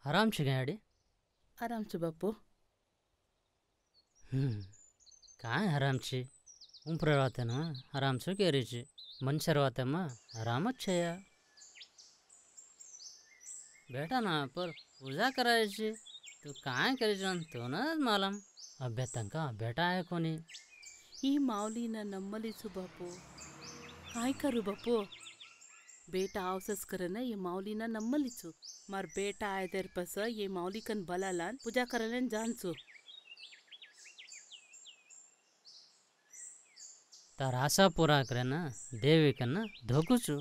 आराम छे गाड़ी आराम छे बापू। काय आराम छे उम्र रहते ना आराम से कह रही छे मनुष्य रहते में आराम छे यार बेटा ना पर पूजा कराए छे तो काय करे जन तो ना मालूम अभ्य तंका बेटा है कोनी ಈ ಮಾವಲಿನ ನಮ್ಮಲಿಸು ಬಾಪು काय करू बापू बेटा आवसस्करना ये मावलीना नम्मलिचु मार बेटा आए देर पस ये मावली कन बलालान पूजा करलन जानसु तार आशा पूरा करे ना देवी कन ना धोकुचु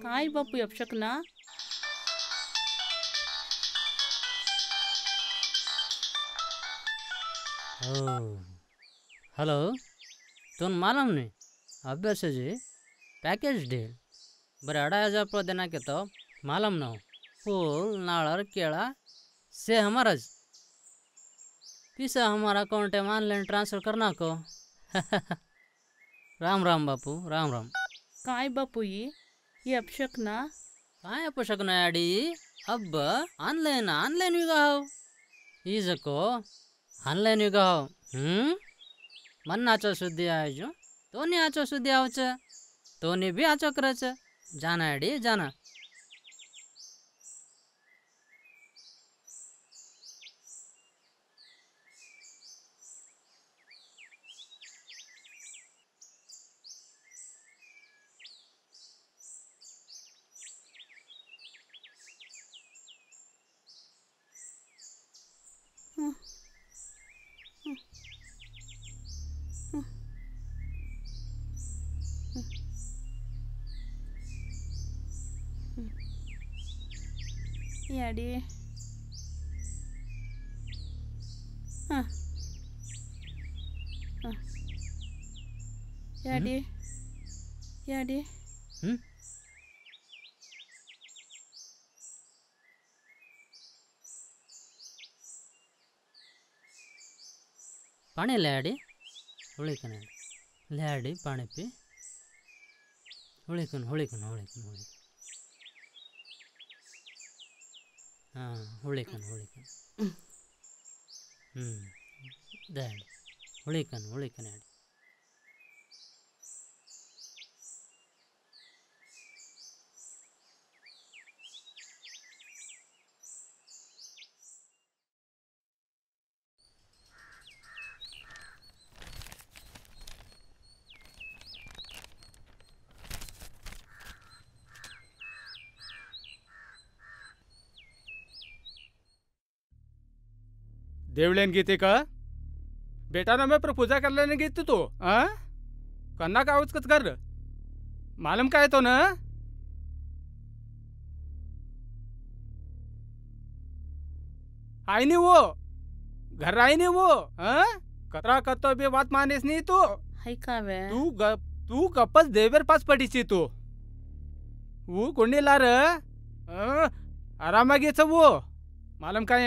काय बापू अपशकना हेलो तुम मालूम नहीं अभ्यास जी पैकेज डील बरे 2,500 देना के तो मालूम ना हो फूल नाड़ केड़ा से हमारा पैसा हमारा अकाउंट में ऑनलाइन ट्रांसफर करना को राम राम बापू राम राम काय बापू ये अपशकना काय अपशकना आडी अब ऑनलाइन ऑनलाइन युगाव ಈಜಕ್ಕೋ ಆನ್ಲೈನ್ ಯುಗ मन आचो सुद्धी आयो तोनी आचो सुद्धी आवच तोनी भी आचो करच जाना आडी जाना याडी याडी याडी पानी ले आडी हुಳಿಕನ ले आडी पानी पी हुಳಿಕन हुಳಿकन हुಳಿकन हुಳಿकन हाँ हुಳಿಕन हुಳಿಕन दाडी हुಳಿಕन हुಳಿಕन आडी देवलेन गीते का बेटा ना मैं पर पूजा कर लेने गई तू हाँ कन्ना का आवाज कत कर मालूम का है तो ना आई नहीं वो घर आई नहीं वो हाँ कतरा कतो भी बात मानेस नहीं तू हाय कावे तू गप्पस देवर पास पड़ी ची तू वो कोणी लार आरामागीच वो मालूम काय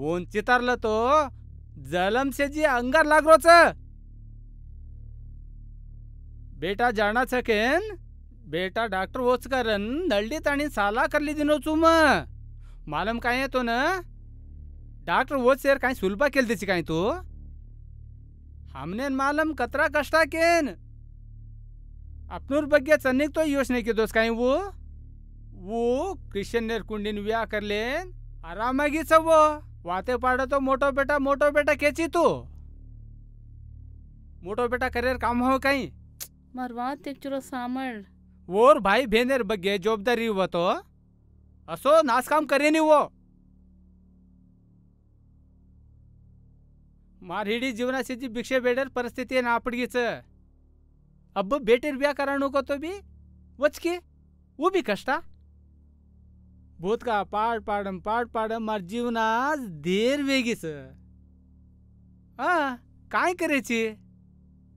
ऊन चितारलं तो जलम से जी अंगार लागरोच बेटा जाना सकेन बेटा डॉक्टर वोच करन नळडीत आणि साला करली दिनो चुम मालूम काय तो ना डॉक्टर वोच सेर काय सुलभा केल त्याची काय तू हमने मालूम कतरा कष्टा केन अपनूर बग्गे चन्निक तो योजना के दोस्त काय वो क्रिश्चियन नेर कुंडीन व्या करलेन आरामागीच वो वाते पाड़ तो मोटो बेटा केची तू मोटो बेटा करियर काम हो कहीं मरवात एक चुरो सामर वोर भाई बहनेर बग्गे जवाबदारी हुआ तो असो नास काम करे नहीं वो मार हिडी जीवनाची भिक्षे बेडर परिस्थिती आहे ना आपडगीच अब बेटीर ब्या करा नको तो बी वचके वो बी कष्टा भूत का पाड पाडम मार जीवनाज देर वेगीच हा काय करायची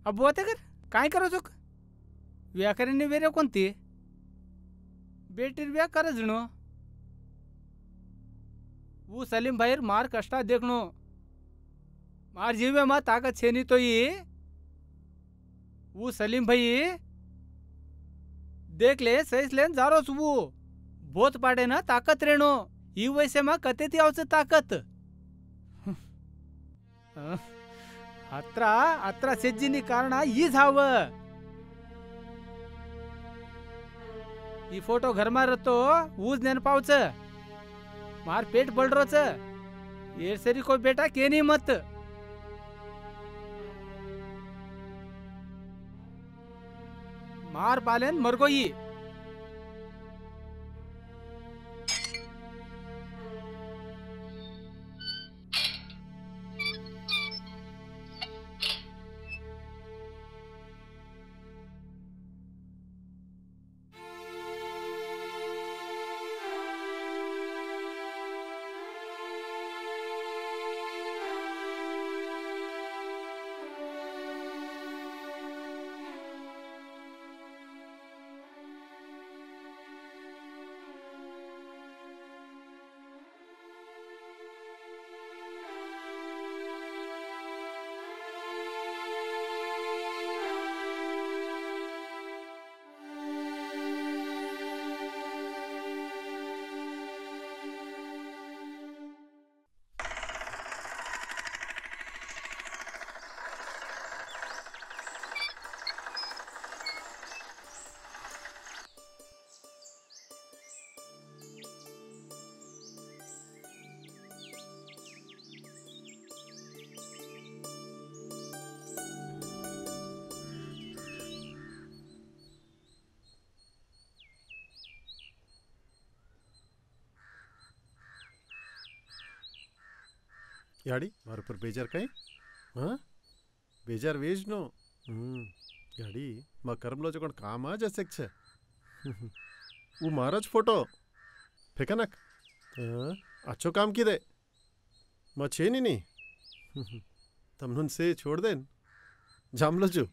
अब होते कर काय करायचो व्या करीने वेरे कोणती बेटीर ब्या कर जणो वो सलीम भाई मार कष्टा देखनो मार जीवे मा ताकत छेनी तो ये वो सलीम भाई देख ले सहीस लेन जारो सुबू बहुत पाडे ना ताकत रेणो ही वैसे मा कते ती आवच ताकत अत्रा सेज्जीनी कारण ही झाव ही फोटो घर मा रतो ऊज नेनपावच मार पेट बळरोच ये सरी को बेटा केनी मत मार पालेन मरगोई याडी मार पर बेजार कहीं हाँ बेजार वेज नो याडी मा कर्मलो जो कोण काम आ जैसे छे वो महाराज फोटो फेकनक अच्छो काम की दे मा छे नहीं तमनुन से छोड़ देन जाम लो जो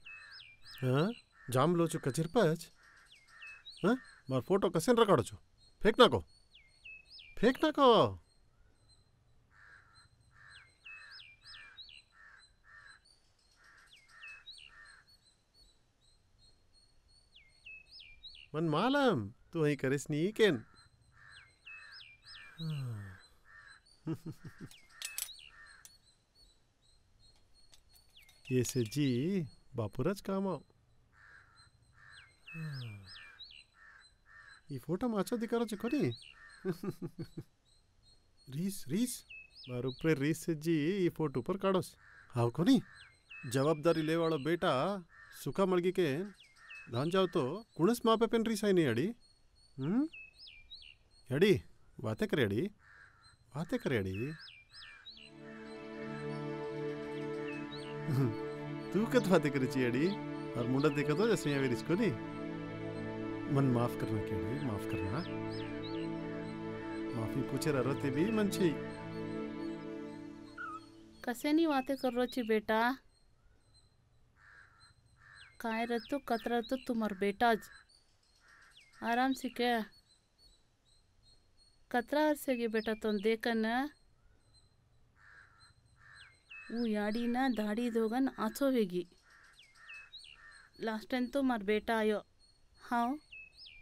हाँ जाम लो जो कचर पाच हाँ मार फोटो कसेन रकाड़ो छो फेंक ना को मन मालम तू ही करिस नी केन ये से जी बापुरज काम आओ ये फोटो माचो दिकारो छे कोनी रीस मारू पे रीस से जी ये फोटो पर काढ़ोस हाउ कोनी जवाबदारी ले वालो बेटा सुखा मलगी के धान जाओ तो कुणस माँ पे पेन रीस आई नहीं अड़ी अड़ी बातें करे अड़ी तू कत बातें करे ची अड़ी और मुंडा देखा तो जैसे यहाँ रिस्को नहीं मन माफ करना क्या अड़ी माफ करना माफी पूछे रोते भी मन छी कसे नहीं बातें कर रो ची बेटा काय रहतो कतरा तो तुम्हार बेटा ज आराम से क्या कतरा से गे बेटा तुम देखन वो याडी ना दाढ़ी दोगन आँचो वेगी लास्ट टाइम तो मार बेटा आयो हाँ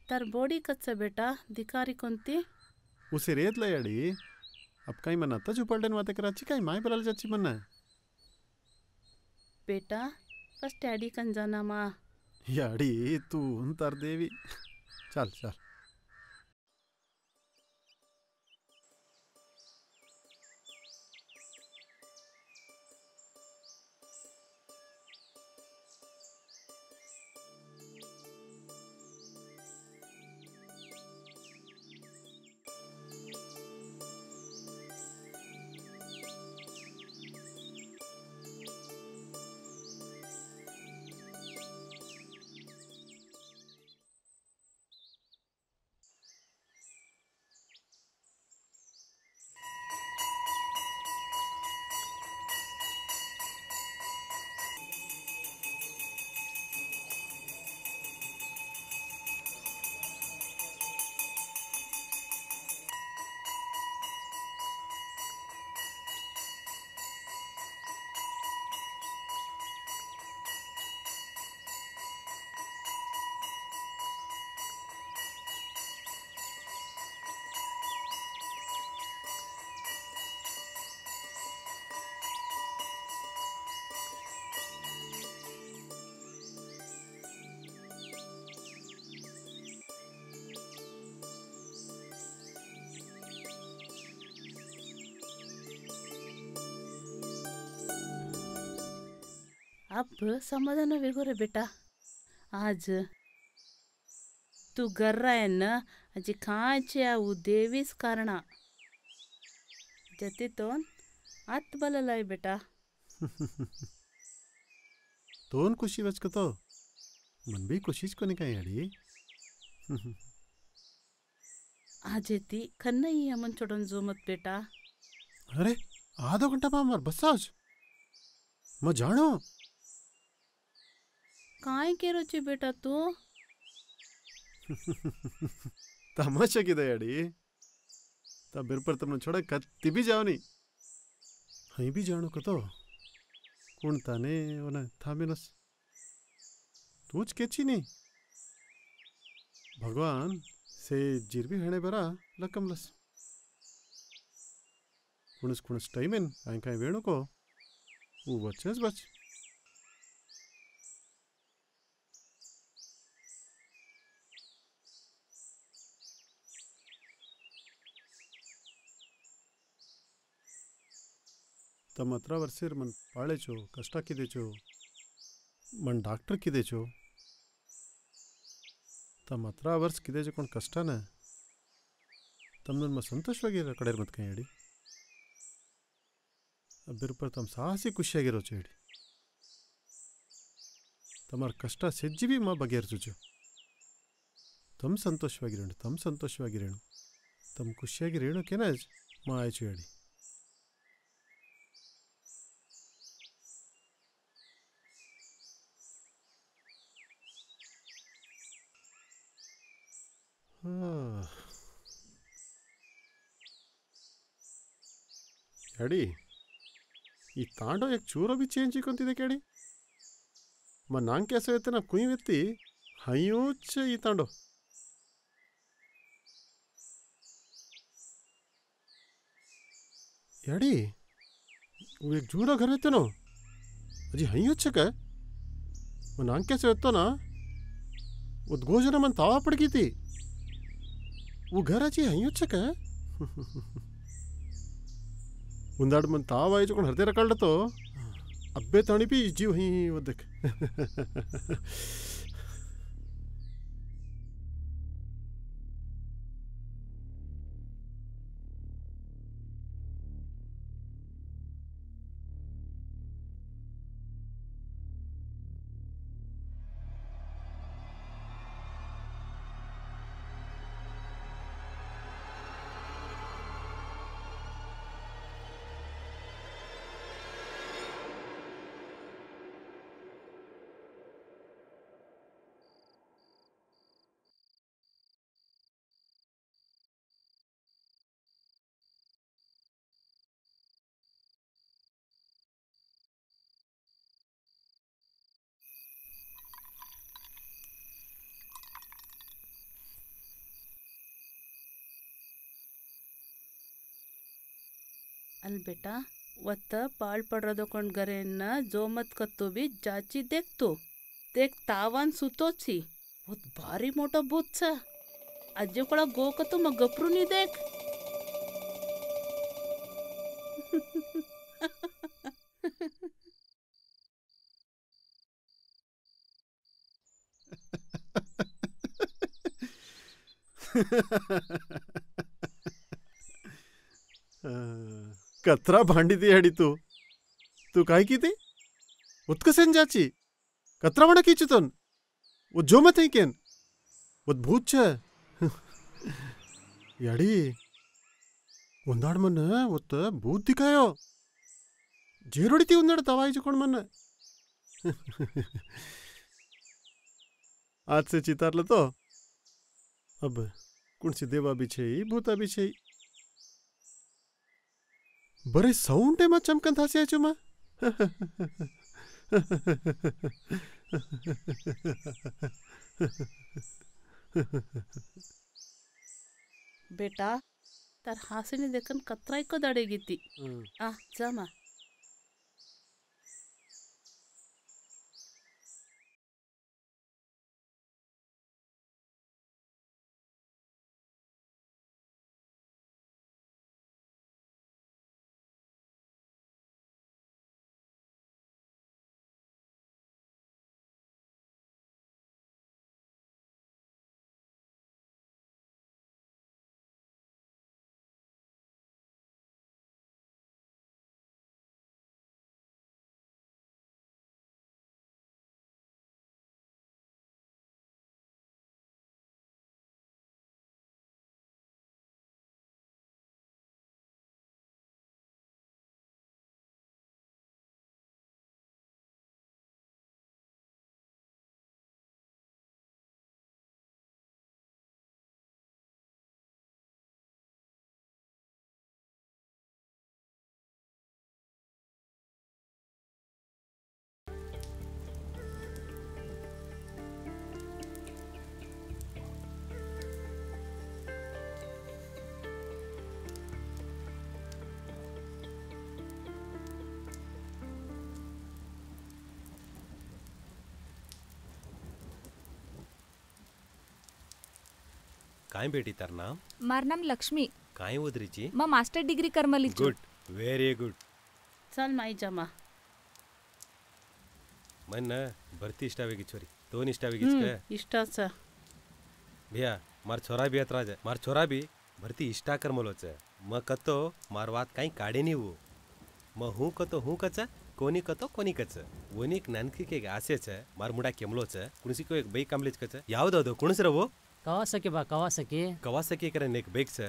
तार बॉडी कच्चा बेटा दिकारी कोणती उसे रेत ला याडी अब कहीं मना तज उपलटन बातें कराची कहीं माय बलाल जाची मना बेटा फर्स्ट डैडी कन जाना माँ याडी तू तार देवी चल चल अब समाधान वेगो रे बेटा. आज तू घर आहे ना अजी खायच्या देवीस कारणा जतीतोन आत बललाय बेटा. तोन खुशी वचकतो मन भी खुशीच कोनी काय अडी. आज येती खन्ना ही हमन छोड़न जो मत बेटा. अरे आधो घंटा मार बस आज मैं जानो. काय केरो ची बेटा तू. तमाशा किदे अडी. तब पर तुमने छोड़ा कत्ती भी जाओ नहीं. हई भी जानो कतो कौन ताने ओना थामेनस तूच केची नहीं. भगवान से जिरबी हेणे बरा लकमलस कुणस कुणस टाइमेन काय काय वेणु को वो बचेस बच. तम 18 वर्षेर मन पाळेचो कष्टा किदेचो मन डॉक्टर किदेचो. तम 18 वर्ष किदेचो कोण कष्टा न तमन म ಸಂತೋಷವಾಗಿರ ಕಡೆರ್ ಮತ್ ಕೈ ಹೇಳಿ. ಅಬ್ಬಿರ್ಪರ್ ತಮ್ಮ ಸಾಹಸಿ ಖುಷಿಯಾಗಿರೋ ಹೇಳಿ. ತಮ್ಮರ ಕಷ್ಟ ಸೆಜ್ಜಿ ಬಿ ಮ ಬಗೆಹರಿಸು. ತಮ್ಮ ಸಂತೋಷವಾಗಿರೇಣು ತಮ್ಮ ಖುಷಿಯಾಗಿರೇಣು ಕೆನ ಮಾ ಆಯ್ತು ಹೇಳಿ. अड़ी ಈ ತಾಂಡೋ एक ಚೂರೋ भी चेंज ಕೊಂತಿದೆ ಕೇಳಿ. ಮ ನಾಂಗ್ कैसे होते ना कुई व्यक्ति हयूच ಈ तांडो. याडी वो एक जूरा घर रहते नो अजी हयूच का म नांग कैसे होतो ना वो गोजना मन तावा पड़ गई थी वो घर अजी हयूच का उंदाड़ मन ताव आए जो हृदय रकड़ तो अब्बे ताणी भी जीव ही वो देख. अल बेटा वत्त पाळ पडरदोಕೊಂಡ್ गरेन जो मत कत्तो भी जाची देखतो देख तावान सुतोची बहुत भारी मोठा भूत छ. अज्जे कोळा गो कतो मग गपरूनी देख. कतरा भांडी ती अडी तू काय की ती उत्कसेन जाची कतरा वडा कीचतन वो जो मत है केन वो भूत छ. याडी उंदाड़ मन वो भूत दिखायो जेरोड़ी थी उंदाड़ दवाई जो कोण मन. आज से चितार ल तो अब कुण सी देवा भी छे भूता भी छे. बरे साउंड मा चमकन थासे छुमा. बेटा तार हासिनी देखन कतराई को दडेगी ती. आ जमा काय बेटी तर नाम मार नाम लक्ष्मी काय ओदरीची मग मास्टर डिग्री करमली गुड व्हेरी गुड चल माई जमा मन भरती इष्टावेगी छोरी दोन इष्टावेगीच काय इष्टाच भैया मार छोरा भी अतराज है मार छोरा भी भरती इष्टा करमलोच मग कतो मार वात काही काढे नाही वो मग हूँ कतो हूँ कच कोणी कतो कोणी कच वनिक ननकी आसेच मार मुडा केमलोच कुणसी को एक बೈಕ್ ಕಾಮ್ಲೇಜ್ ಕಚ ಯಾವ್ದದು ಕುಣಸರವು ಕವಾಸಕಿ ಬಾ ಕವಾಸಕಿ ಕವಾಸಕಿ ಕರೆ नेक ಬೈಕ್ ಸ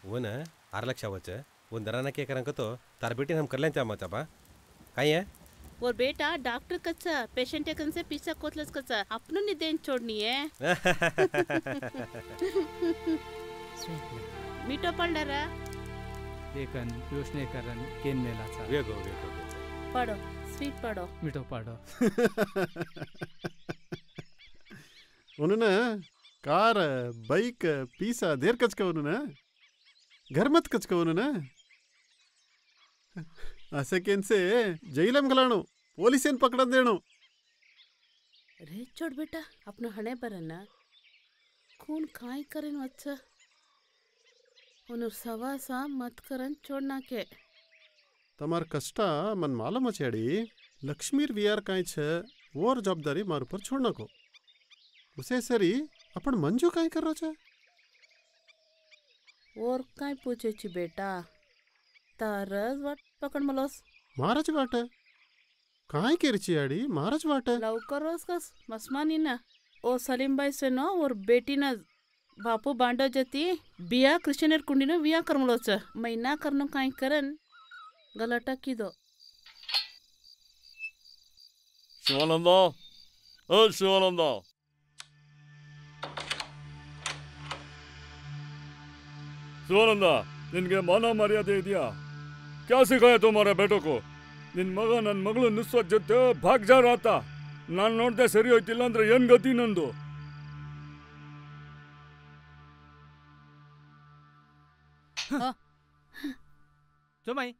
वन 6 ಲಕ್ಷ वच ಒಂದು ದರಾನ के करन कतो तार बेटी हम करलें चा मचा बा काय है और बेटा डॉक्टर कच्चा पेशेंट कन से पीछा कोतलस कच्चा अपनों ने देन छोड़नी है मीठो पडरा देखन योचने करन केन मेलाचा वेगो वेगो पढ़ो स्वीट पढ़ो मिठो पाडो उन्होंने कार बाइक पीसा देर कच का उन्होंने घर मत कच का उन्होंने ऐसे केन से जैलम गलाणो पुलिस एन पकड़ देणो रे छोड़ बेटा अपना हने पर ना खून खाई करन अच्छा उन्हें सवासा मत करन छोड़ना के तमार कष्टा मन मालूम छेड़ी लक्ष्मीर विहार काई छे और जवाबदारी मार ऊपर छोड़ना को उसे सरी अपन मंजू काई कर रहा छे और काई पूछे छी बेटा तारस वाट पकड़ मलोस महाराज वाट है काई के रिची आड़ी महाराज वाट है लवकर रोज कस मस्मानी ना ओ सलीम भाई से नो और बेटी ना बापू बांडो जती बिया कृष्णर कुंडी नो विया करमलोच महीना करनो काई करन गलटा की दो ಶಿವಾನಂದ ಶಿವಾನಂದ ಶಿವಾನಂದ ನಿನ್ಗೆ ಮಾನ ಮರ್ಯಾದೆ ಇದೆಯಾ क्या सिखाया तुम्हारे बेटो को ನಿನ್ ಮಗ ನನ್ನ ಮಗಳು ನಿಸ್ವ ಜೊತೆ ಭಾಗ್ ಜಾರ ಆತ ನಾನು ನೋಡ್ದೆ ಸರಿ ಹೋಯ್ತಿಲ್ಲ ಅಂದ್ರೆ ಏನ್ ಗತಿ ನಂದು जो माई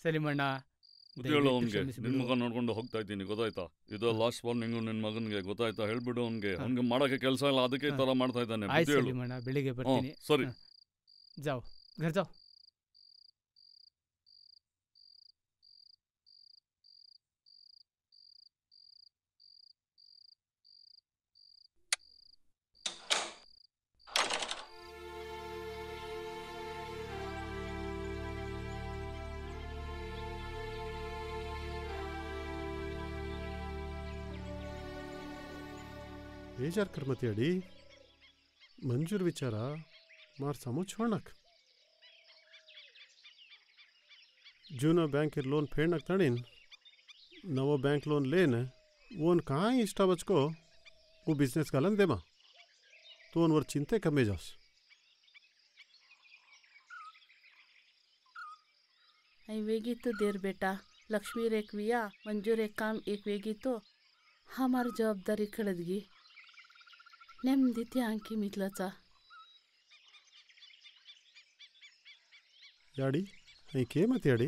ಸಲಿಮಣ್ಣ ಹೇಳು ಅವನ್ಗೆ ನಿನ್ ಮಗ ನೋಡ್ಕೊಂಡು ಹೋಗ್ತಾ ಇದ್ದೀನಿ ಗೊತ್ತಾಯ್ತಾ ಇದು ಲಾಸ್ಟ್ ವಾರ್ನಿಂಗು ನಿನ್ ಮಗನ್ಗೆ ಗೊತ್ತಾಯ್ತಾ ಹೇಳ್ಬಿಡು ಅವ್ನಿಗೆ ಮಾಡಕ್ಕೆ ಕೆಲಸ ಇಲ್ಲ ಅದಕ್ಕೆ ಈ ತರ ಮಾಡ್ತಾ ಇದ್ದಾನೆ ಆಯ್ತು ಸಲಿಮಣ್ಣ ಬೆಳಿಗ್ಗೆ ಬರ್ತೀನಿ ಸರಿ जाओ घर जाओ बेजार कर मत अड़ी मंजूर विचारा मार समझ छोड़नक जूना बैंक लोन फेड़नक तड़ीन नवो बैंक लोन लेन वोन कहाँ इष्टा बचको वो बिजनेस गलन देमा तो उन वर चिंते कमे जास आई वेगी तो देर बेटा लक्ष्मी एक विया मंजूर एक काम एक वेगी तो हमार जवाबदारी खड़दगी नेमदी अंकी मितलाचा याड़ी અહીં કેમ હતી અડી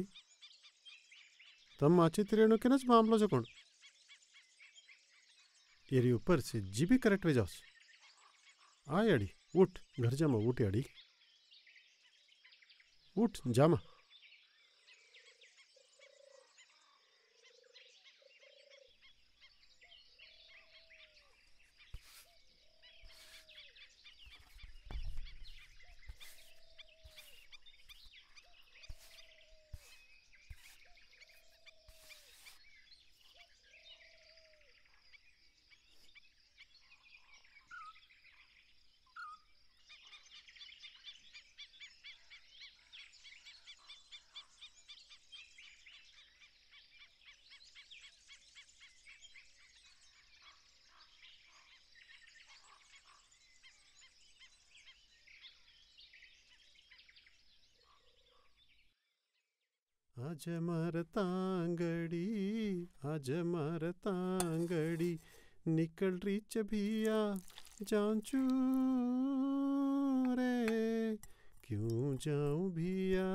તમ આચિત્ર્યનો કે જ મામલો છે કોણ એરી ઉપર છે જીબી કરેક્ટ વે જાસ આ અડી ઉઠ ઘર જામાં ઉઠ અડી ઉઠ જામાં आज मरतांगड़ी निकल रही चबिया जाऊं रे क्यों जाऊं भिया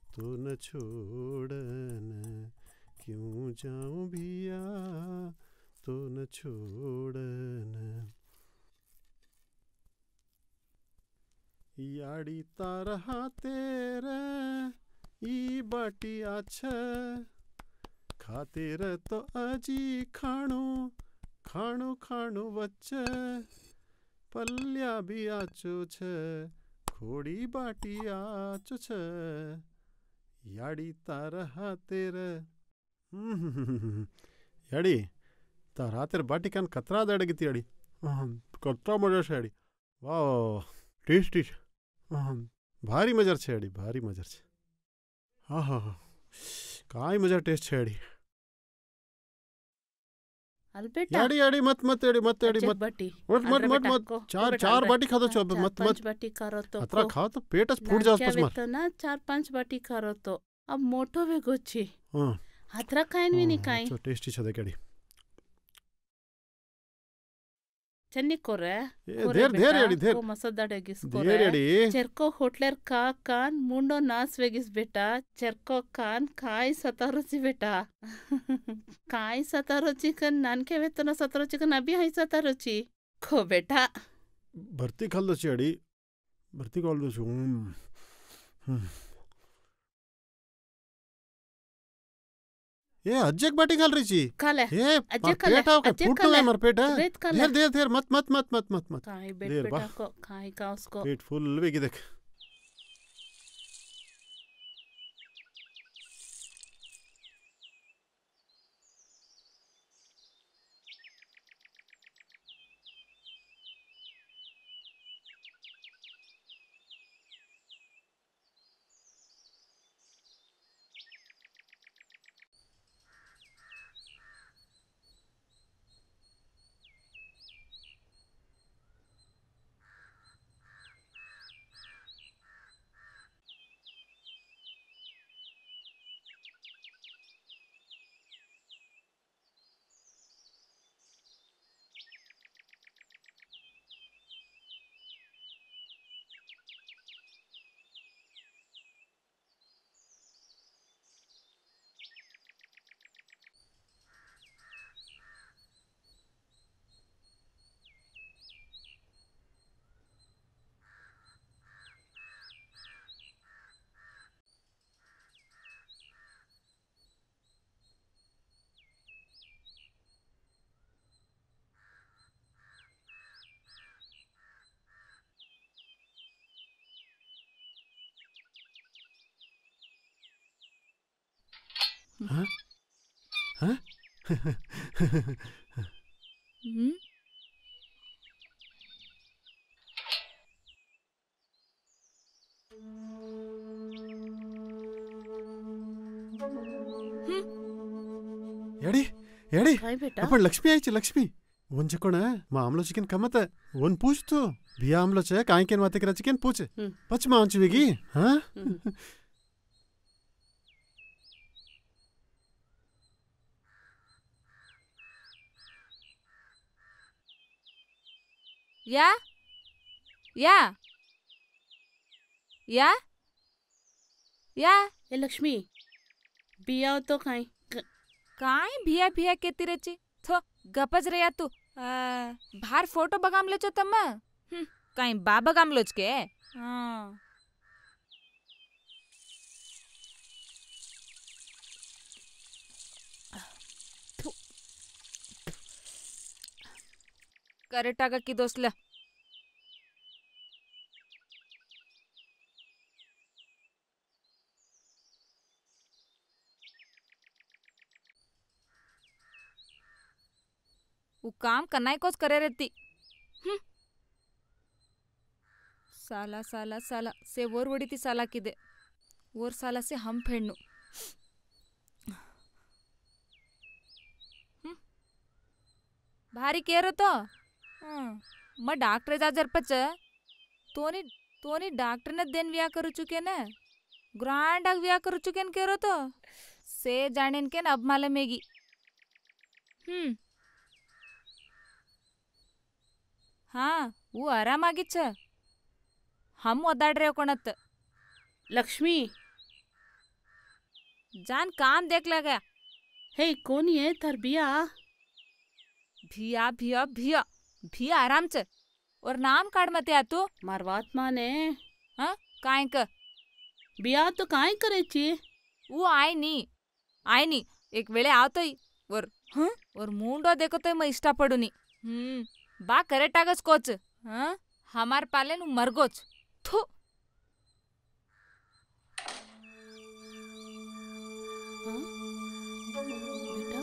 तो न छोड़न क्यों जाऊं भिया तो न छोड़ना याडी तारा तेरे ई बाटी आछा खातिर तो अजी खाणो खाणो खाणो वच्चे पल्या भी आचो छे खोड़ी बाटी आचो छे याडी तारा तेरे याडी तारा तेरे बाटी कान कतरा दड़गी याडी कतरा मजा छे याडी वाह टेस्टी भारी मजा छे याडी भारी मजा छे हाँ हाँ हाँ काय मजा टेस्ट छे याडी ಅಲ್ಬೇಟ याडी याडी मत मत याडी मत याडी मत ಬಟ್ಟಿ मत मत मत मत चार बाटी खा दो चो मत मत बटी करो तो अतरा खाओ तो पेटच फूट जास पस मार ना 4-5 बटी करो तो अब मोठो वेगोची हां अतरा कायन विनी काय चो टेस्टी छे याडी ಚೆನ್ನಿ ಕೊರೆ देर देर याडी देर ಮಸದ ಡಗಿಸ್ देर ಕೊರೆ याडी ಚೆರ್ಕೋ ಹೋಟ್ಲರ್ ಕಾ ಕಾನ್ ಮುಂಡೋ ನಾಸ್ ವೆಗಿಸ್ ಬೇಟಾ ಚೆರ್ಕೋ ಕಾನ್ ಕಾಯಿ ಸತಾರುಚಿ ಬೇಟಾ ಕಾಯಿ ಸತಾರುಚಿ ಕನ್ ನಾನ್ के वेतन सतारुचि कन अभी हाई सतारुचि खो बेटा भरती खाल दो याडी भरती खाल दो ये अज्जक बाटी खाल रही छी खाले ये अज्जे खाले, पेट आओ के अज्जे फूट खाले। गया मार पेट रेत खाले। देर देर देर मत मत मत मत मत मत काई बेट देर बेटा बा। को खाई का उसको पेट फुल वेगी देख हाँ हाँ हम्म याडी याडी काय बेटा आपण लक्ष्मी आयची लक्ष्मी ಒಂಚೆ ಕೊಣ ಮಾ ಆಮ್ಲೋ ಚಿಕನ್ ಕಮ್ಮತ ಒಂದ್ ಪೂಚ್ತು ಬಿಯಾ ಆಮ್ಲೋ ಚೆ ಕಾಯ್ಕೆನ್ ಮಾತೆ ಕರ ಚಿಕನ್ ಪೂಚೆ ಪಚ್ ಮಾ ಅಂಚುವಿಗಿ ಹಾ या या या या ए लक्ष्मी बिया तो काय काय भिया भिया केतिरेची थो गपज रे या तू बाहर फोटो बगामलोच तम काय बा बगामलोच के हां ಕರೆಕ್ಟಾಗ ಕಿದೋಸ್ಲ वो काम करना ही कुछ करे रहती साला साला साला से ओर वड़ीती साला किदे ओर साला से हम फेಣ್ಣು भारी केर तो मग डॉक्टर जाजर पच तोनी तोनी डॉक्टर ने देन व्या करू चुके ना ग्रांड आग व्या करू चुके न केरो तो से जानेन के अब मालूम मेगी हाँ वो आराम ಆಗಿಚ್ಚ हम ओदाड्रे कोणत लक्ष्मी जान काम देख लगा हे कोणी आहे तर बिया भिया भिया भिया भिया आराम से और नाम काढ मते आ तू मार वात माने हाँ काय क बिया तो काय करायची वो आय नी एक वेळे आवतोय वर और मुंडो देखतोय मग इष्टा पडूनी बा करेक्टागच कोच हमार पाले नु मरगोच थू हाँ? बेटा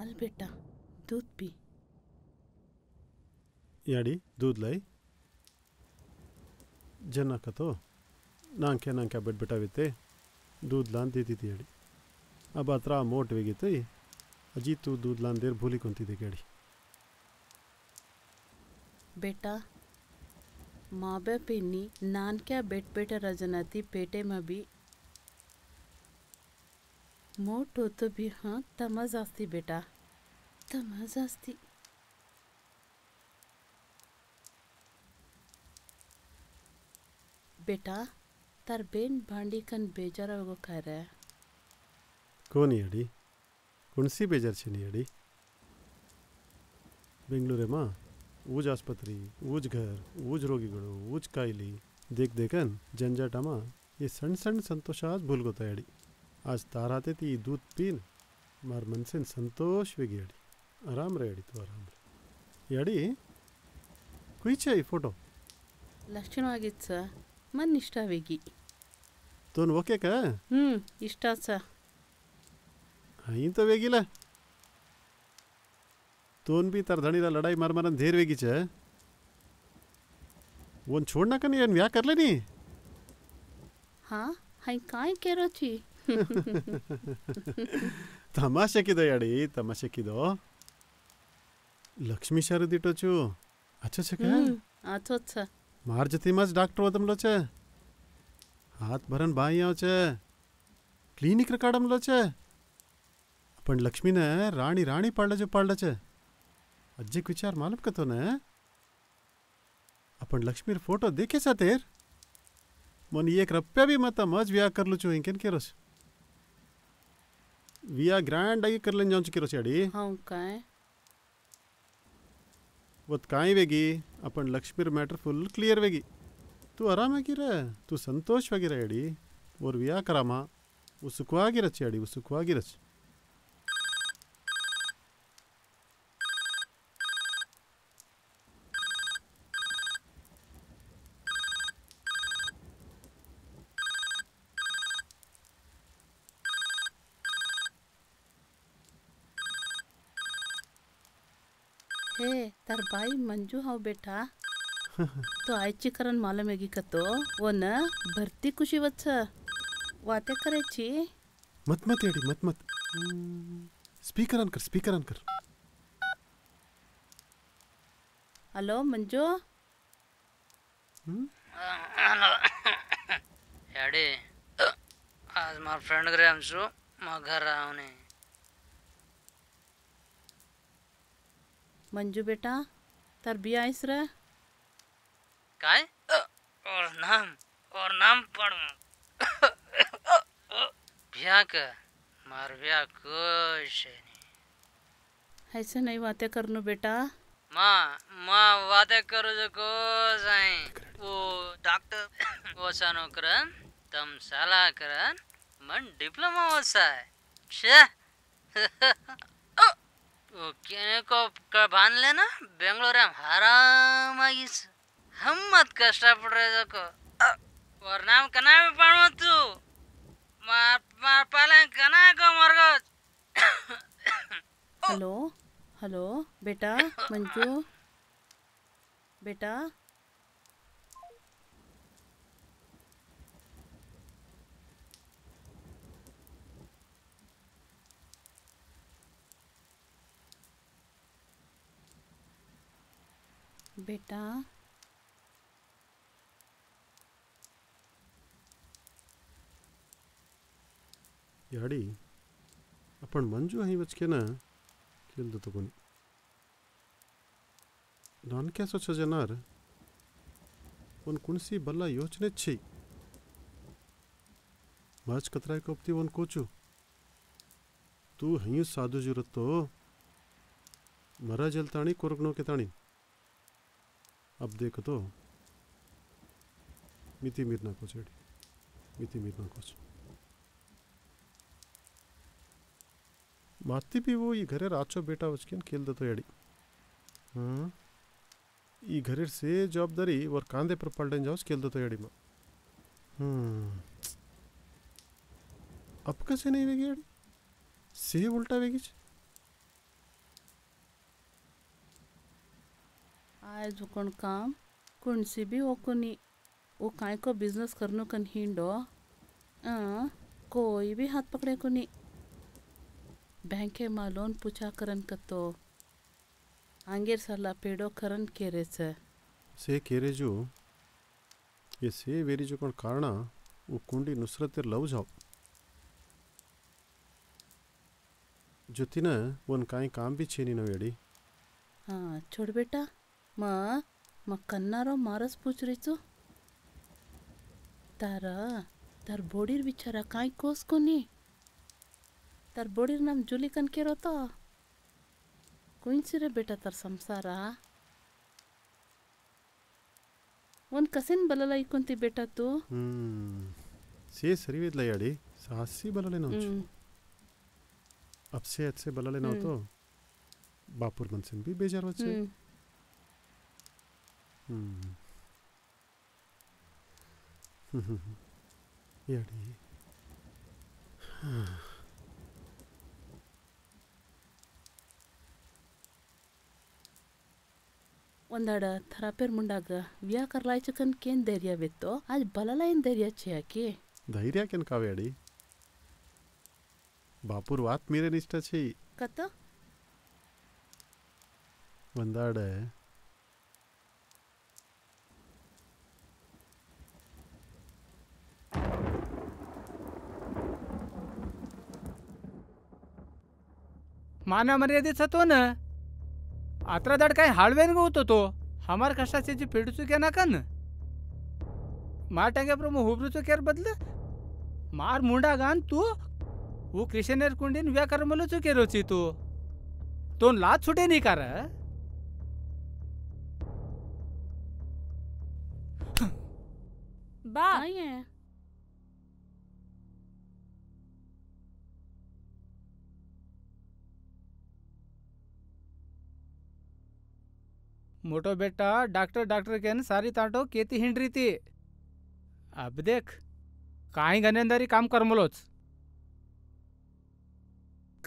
अल बेटा दूध पी याडी दूध लाई जनक तो नांक्या बिट्बिट्टाविते दूध लान देती थी याडी अब अत्र मोट वेगिते अजी तू दूध लान देर भूली कुंती गाड़ी बेटा माँ बाप इन्नी नान क्या बेट बेटा रजनाती पेटे में भी मोठ होतो भी हाँ तमाज असती बेटा तमाज असती बेटा तार बेन भांडी कन बेजारा वो कह रहा है कौन याडी कुणसी बेजार छे याडी बेंगलुरु माँ ऊज आस्पत्री ऊज घर ऊज रोगीगळु ऊज कायली देख देखन जंजाटामा ये सण सण संतोष आज भूल गोता याडी आज ताराते ती दूध पीन मार मनसेन संतोष वेगी याडी आराम रे याडी तू आराम रे याडी कुईचे फोटो ಲಕ್ಷಣವಾಗಿತ್ತು ಸರ್ ಮನ್ ಇಷ್ಟ ವೇಗಿ तोन ओके का ಇಷ್ಟ ಸರ್ हाई तो वेगीला तोन भी तर धणीला लड़ाई मार मारन धेर वेगी छे वोन छोड़ना कनी एन व्या कर लेनी ಹಾಂ ಹೈ ಕಾಯ್ ಕೇರೋಚಿ ತಮಾಷೆ ಕಿದೋ ಯಾಡಿ ತಮಾಷೆ ಕಿದೋ ಲಕ್ಷ್ಮೀ ಶಾರದಿಟೋ ಚು अच्छा छे का ಆಚೋ ಸರ್ मार जती मज डॉक्टर वदमलो छे हाथ भरन बाई आव छे क्लिनिक रकाडमलो छे पण लक्ष्मी ने राणी राणी पाळला छे अज्जे विचार मालूम कतो ने आपण लक्ष्मीर फोटो देखे सातेर मन एक रुपया भी मत मज व्या करलू छु इंकेन केरोस विया ग्रैंड आई कर लेन जाऊं केरोस याडी हां काय वत काय वेगी आपण लक्ष्मीर मैटर फुल क्लियर वेगी तू आराम वेगी रे तू संतोष वेगी रे याडी और विया करामा वो सुखवागी रच याडी वो सुखवागी रच हे तार बाई मंजू हाव बेटा तो आयची करण मालूम आहे की कतो वो न भरती कुशी वच वाते करायची मत मत याडी मत मत स्पीकर ऑन कर हॅलो मंजू याडी आज मार फ्रेंड घरी आमचो मग घर रावने मंजू बेटा तार बिया आईस रे काय और नाम पढ़ ब्याह का मार ब्याह कुछ नहीं ऐसे नहीं वाते करनो बेटा माँ वादे करो जो को जाए वो डॉक्टर वो सानो करन तम साला करन मन डिप्लोमा वसा है छे वो कहने को बांध लेना बेंगलोर में हराम आगिस हम मत कष्ट पड़ रहे को और नाम कना भी पढ़ो तू मार पाले कना को मरगो हेलो हेलो बेटा मंजू बेटा बेटा याडी आपण मंजू અહીં વચકેના કેલદો તો કોની ನಾನು ಕೆಸೊಚ್ಚ ಜನಾರ್ ಒಂದು ಕುಣಿಸಿ ಬಲ್ಲ ಯೋಚನೆ ಛೈ ಮಾಚ್ ಕತ್ರಾಯ್ ಕೊಪ್ತಿ ಒಂದು ಕೋಚು तू हयू साधु जरूरत तो मरा जल ताणी कोरगनो के ताणी अब देख तो मिति मीरना कोच एडी मिति मीरना कोच माती भी वो ये घरे राचो बेटा वचकेन खेल दो तो एडी हाँ ये घरे से जवाबदारी और कांदे पर पलटन जाओ खेल दो तो एडी में अब कैसे नहीं वेगी एडी से उल्टा वेगीच आज कोण काम कुणसी भी होकुनी वो काय को बिजनेस करनो कन हिंडो कोई भी हाथ पकड़े कुनी बैंके मा लोन पूछा करन कतो आंगेर सला पेड़ो करन केरे से केरे जो ये से वेरी जो कोण कारणा वो कुंडी नुसरत लव जाओ ಜೊತಿನ ಒಂದು ಕಾಯಿ ಕಾಮ್ ಬಿ ಚೇನಿ ನಾವು ಎಡಿ हाँ छोड़ बेटा म कन्नारो मारस पूछ रही तू तार बोडीर बिचारा काई कोस कोनी तार बोडीर नाम जुली कन केरो तो कोइंसी रे बेटा तार संसार ಒಂದು ಕಸಿನ್ ಬಲಲ ಇಕೊಂತಿ ಬೇಟಾ ತೂ ಸೇ ಸರಿವಿದ್ಲ ಯಾಡಿ ಸಾಸಿ ಬಲಲೆ ನಾವು अब से अच्छे बलाले ना तो बापुर मनसिन भी बेजार बच्चे याडी ಒಂದಾಡ ಥರಾಪೇರ್ ಮುಂಡಾಗ ವ್ಯಾ ಕರ್ಲಾಯ್ಚಕನ್ ಕೇನ್ ಧೈರ್ಯ ವೆತ್ತೋ ಆಜ್ ಬಲಲ ಏನ್ ಧೈರ್ಯ ಛೇಯಾಕಿ धैर्य केन कावे याडी बापुर वात मेरे निष्ठा छे कत वंदाड माना मर्यादित तो ना आत्रा दाड काय हाळवेन होतो तो हमार कष्टाचे जी पेडूचू क्या ना कन मार टांगे प्रमो हुबरूचो केर बदल मार मुंडा गान तू वो क्रिश्चियनर कुंडीन व्या करमलो चुके रोची तू तो लात छुटे नहीं कर बा काय आहे मोटो बेटा डॉक्टर के सारी ताटो केती हिंड थी अब देख काही गनेंदारी काम करमलोच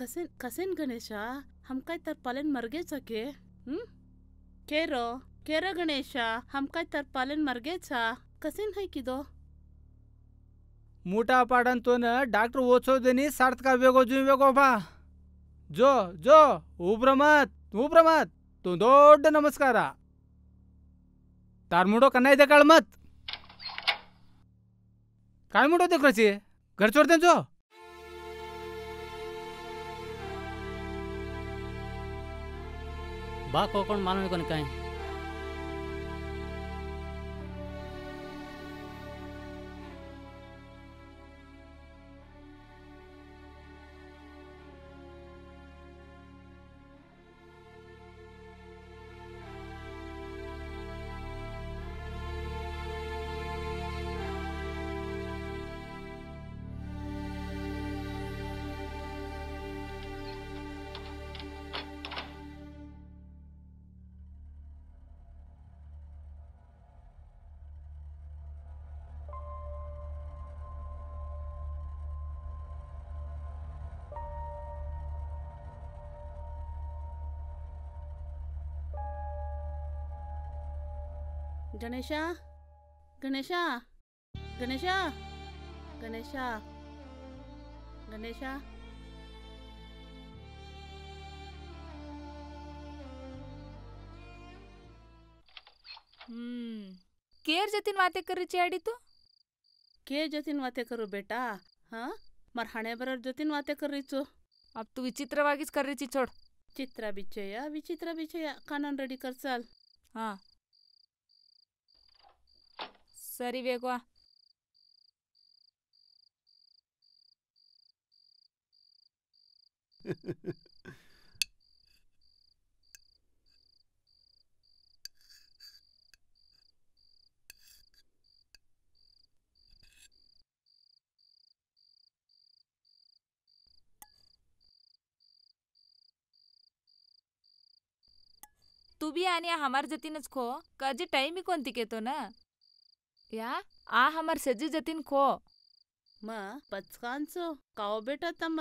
कसेन गणेशा हम काय तर पालन मरगे सके केरो केरो गणेशा हम काय तर पालन मरगे छा कसेन है किदो मोटा पाडन तो न डॉक्टर ओछो देनी सार्थ का वेगो जू वेगो बा जो जो उब्रमत तू दोड नमस्कारा तार मुडो कन्नाई देकाळ मत काय मुडो देखरोची घर छोड़ दे जो बा कोण मालूम कोण काय गणेशा गणेशा गणेशा गणेशा गणेशा केर जतीन वाते करीची आडी तू के जतीन वाते करू बेटा हाँ मार हाणे बरोबर जोतीन वाते करीचो. अब तू विचित्रवागीच कर रही छोड़. चित्रा बिचया विचित्रा बिचया कानून रेडी कर चाल. हाँ सरी वेगवा. तू भी आणि हमार जतीनच खो काजी टाइम ही कोणती केतो ना या आ हमार सजी जतीन खो. मा पचकांचो काओ बेटा तम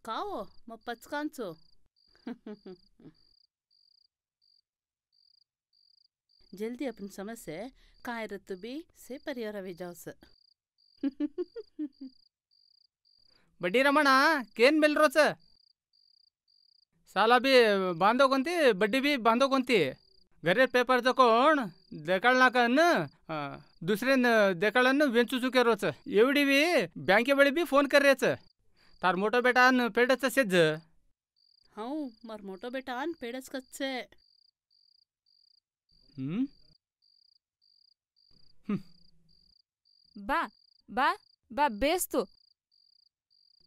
काओ म पचकांचो. जल्दी अपन समस्या काय रतु भी से परिहाರ ವೇಜಾವಸ. बड्डी रमण केन बेलरोच साला बी बांधो कोणती बड्डी बी बांधो कोणती घरे पेपर तकोण देकाळनाकन दुसरेन देकाळन वेंचू चुके रोच एवढी बी बँके बळी बी फोन कर रेच तार मोठो बेटान पेडच सेज. हाऊ मार मोटो बेटा आन पेडच कच्चे. बा बा बा बेस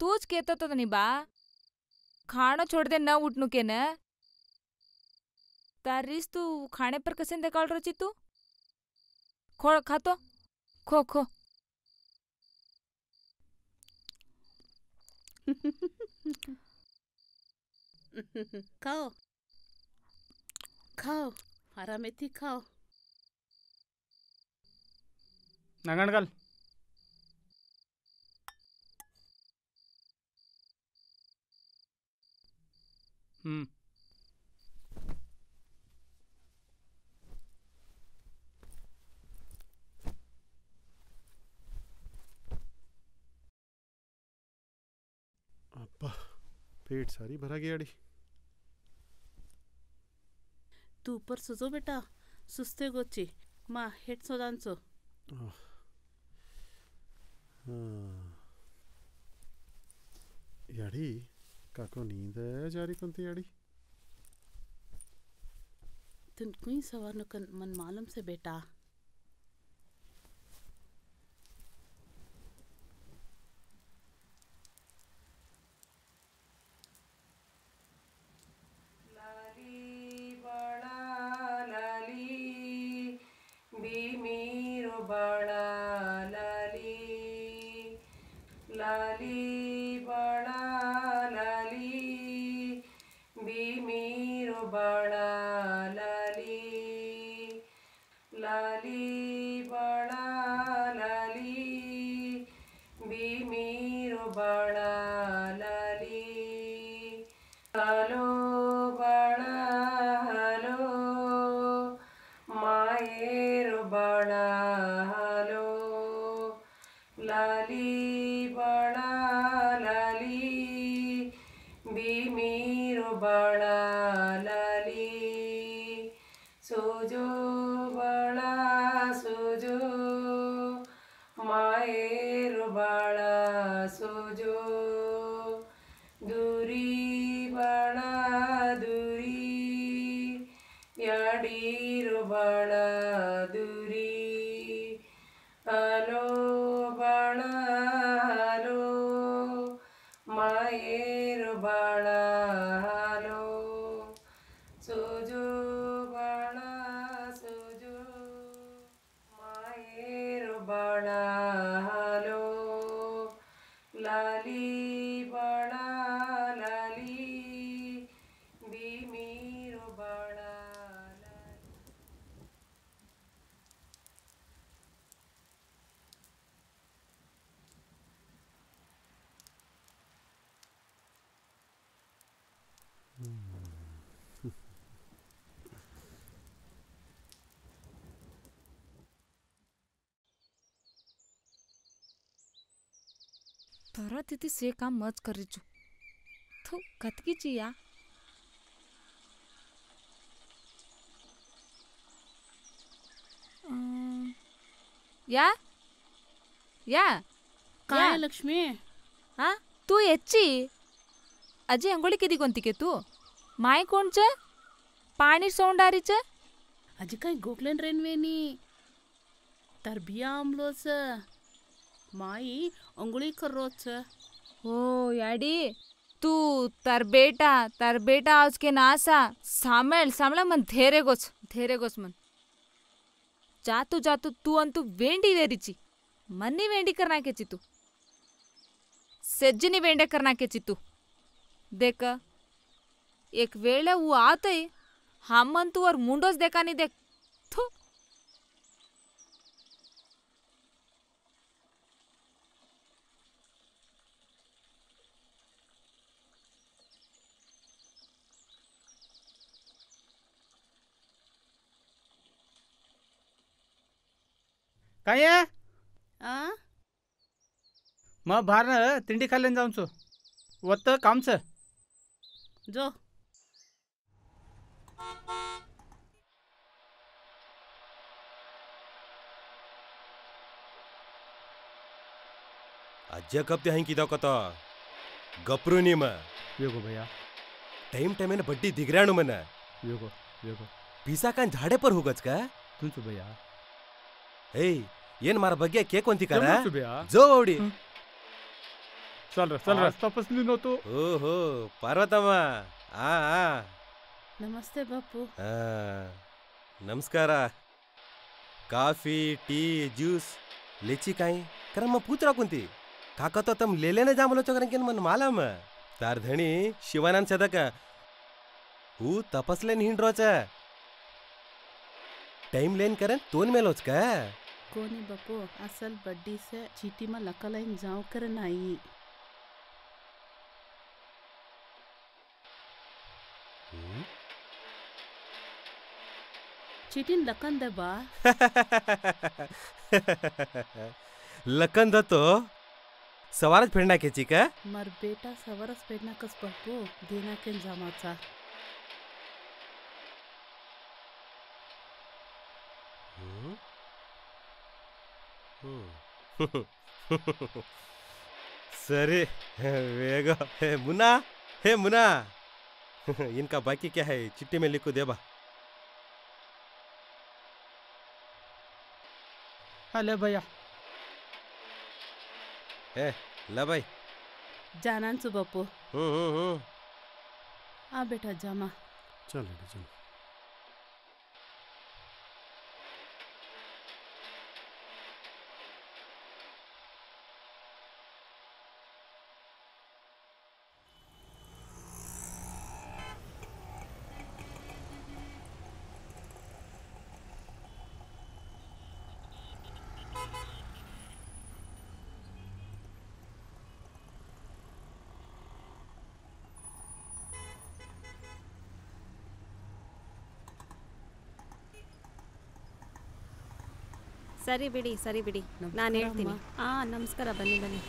तूच केतो तो नहीं बा खाणो छोड़ दे न उठनु के न तारीस तू खाने पर कसे निकाल रही तू खो खा तो खो खो. खाओ खाओ आरामेती खाओ. नगणगल अब्बा पेट सारी भरा गया अड़ी. तू ऊपर सुजो बेटा सुस्ते गोची माँ हेट सोदांचो. याड़ी काको नींद है जारी कोणती याड़ी. तुन कुई सवार न कन मन मालूम से बेटा. तोरा तिथि से काम मत कर रही थू कतकी चिया या या काय लक्ष्मी हा तू याची अजय अंघोळी किती कोणती के तू माय कोणचं पाणी सोंडारीचं आजी काय गोखलेन रेनवेनी तर बिया आमलोच माई अंघोळी करोच हो याडी तू तर बेटा आज के नासा सांभळा मन धैर्य गोस मन जातू तू अंतु वेंडी वेरीची मन्नी वेंडी करनाकेची तू सेज्जनी वेंडे करनाकेची तू देख एक वेळे वो आतय हमन तू और मुंडोस देखा नहीं देख थू काय आहे? आ मग बाहेर तिंडी खाल्ल्यान जाऊनचो वत्त कामचं जो ಅಜ್ಜ ಕಪ್ತಿ ಹಂಗೆ ಕಿದಾಕೋತ ಗಪ್ರು ನೀಮ वेगो भैया ಟೈಮ್ ಬಡ್ಡಿ ದಿಗ್ರಾಣು ಮನ वेगो वेगो ಪೀಸಾ ಕಾನ್ ಝಾಡೆ ಪರ್ ಹೋಗಚ್ का तुमचं भैया ಏಯ್ ಏನ್ ಮಾರ ಬಗ್ಗೆ ಕೇಕ್ ಒಂತಿ ಕರ जमलं भैया ಜೋ ಔಡಿ चल रहा तपासली नव्हतो ಓಹೋ ಪಾರ್ವತಮ್ಮ ಆ ಆ नमस्ते बापू ಆ, ನಮಸ್ಕಾರ ಕಾಫಿ ಟೀ ಜ್ಯೂಸ್ लेची काय कारण मग पुत्रा कोणती काका तो तम लेलेने जांभलो चोकरन केन मन मालम तार धणी शिवानंद सदक हू तपसले हिंड्रोच टाइम लेन करन तोन मेलोच का कोणी बापू असल बड्डी से चीटी में लकलाइन जाओ कर नाही चीटीन लकन दे बा लखन दत्तो सवारच फेडना केची का मर बेटा सवरस पेडना कस बापू देना केन जमाचा सरे वेगो हे मुना इनका बाकी क्या है चिट्ठी में लिखो देबा आले भैया ए ला भाई जानांचो बापू हम्म आ बेटा जामा चल चल ಸರಿ ಬಿಡಿ ನಾನು ಹೇಳ್ತೀನಿ ನಮಸ್ಕಾರ ಬನ್ನಿ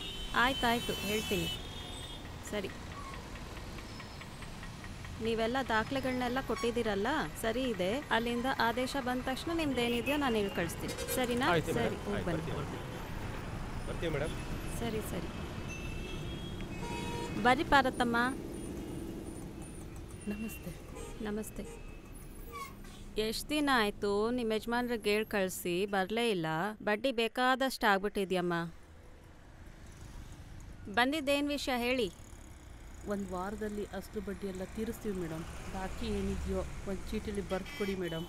ಆಯ್ತು ಹೇಳ್ತೀನಿ ಸರಿ ನೀವೆಲ್ಲ ದಾಖಲೆಗಳನ್ನೆಲ್ಲ ಕೊಟ್ಟಿದ್ದೀರಲ್ಲ ಸರಿ ಇದೆ ಅಲ್ಲಿಂದ ಆದೇಶ ಬಂದ ತಕ್ಷಣ ನಿಮ್ದೇನಿದೆಯೋ ನಾನು ಹೇಳಿ ಕಳಿಸ್ತೀನಿ ಸರಿನಾ ಸರಿ ಹೋಗಿ ಬನ್ನಿ ಬರ್ತೀವಿ ಮೇಡಮ್ ಸರಿ ಬರ್ರಿ ಪಾರ್ವತಮ್ಮ ನಮಸ್ತೆ ಎಷ್ಟು ದಿನ ಆಯಿತು ನಿಮ್ಮ ಯಜಮಾನ್ರಿಗೆ ಹೇಳಿ ಕಳಿಸಿ ಬರಲೇ ಇಲ್ಲ ಬಡ್ಡಿ ಬೇಕಾದಷ್ಟು ಆಗ್ಬಿಟ್ಟಿದ್ಯಮ್ಮ ಬಂದಿದ್ದೇನು ವಿಷಯ ಹೇಳಿ ಒಂದು ವಾರದಲ್ಲಿ ಅಸಲು ಬಡ್ಡಿ ಎಲ್ಲ ತೀರಿಸ್ತೀವಿ ಮೇಡಮ್ ಬಾಕಿ ಏನಿದೆಯೋ ಒಂದು ಚೀಟಿಲಿ ಬರ್ದು ಕೊಡಿ ಮೇಡಮ್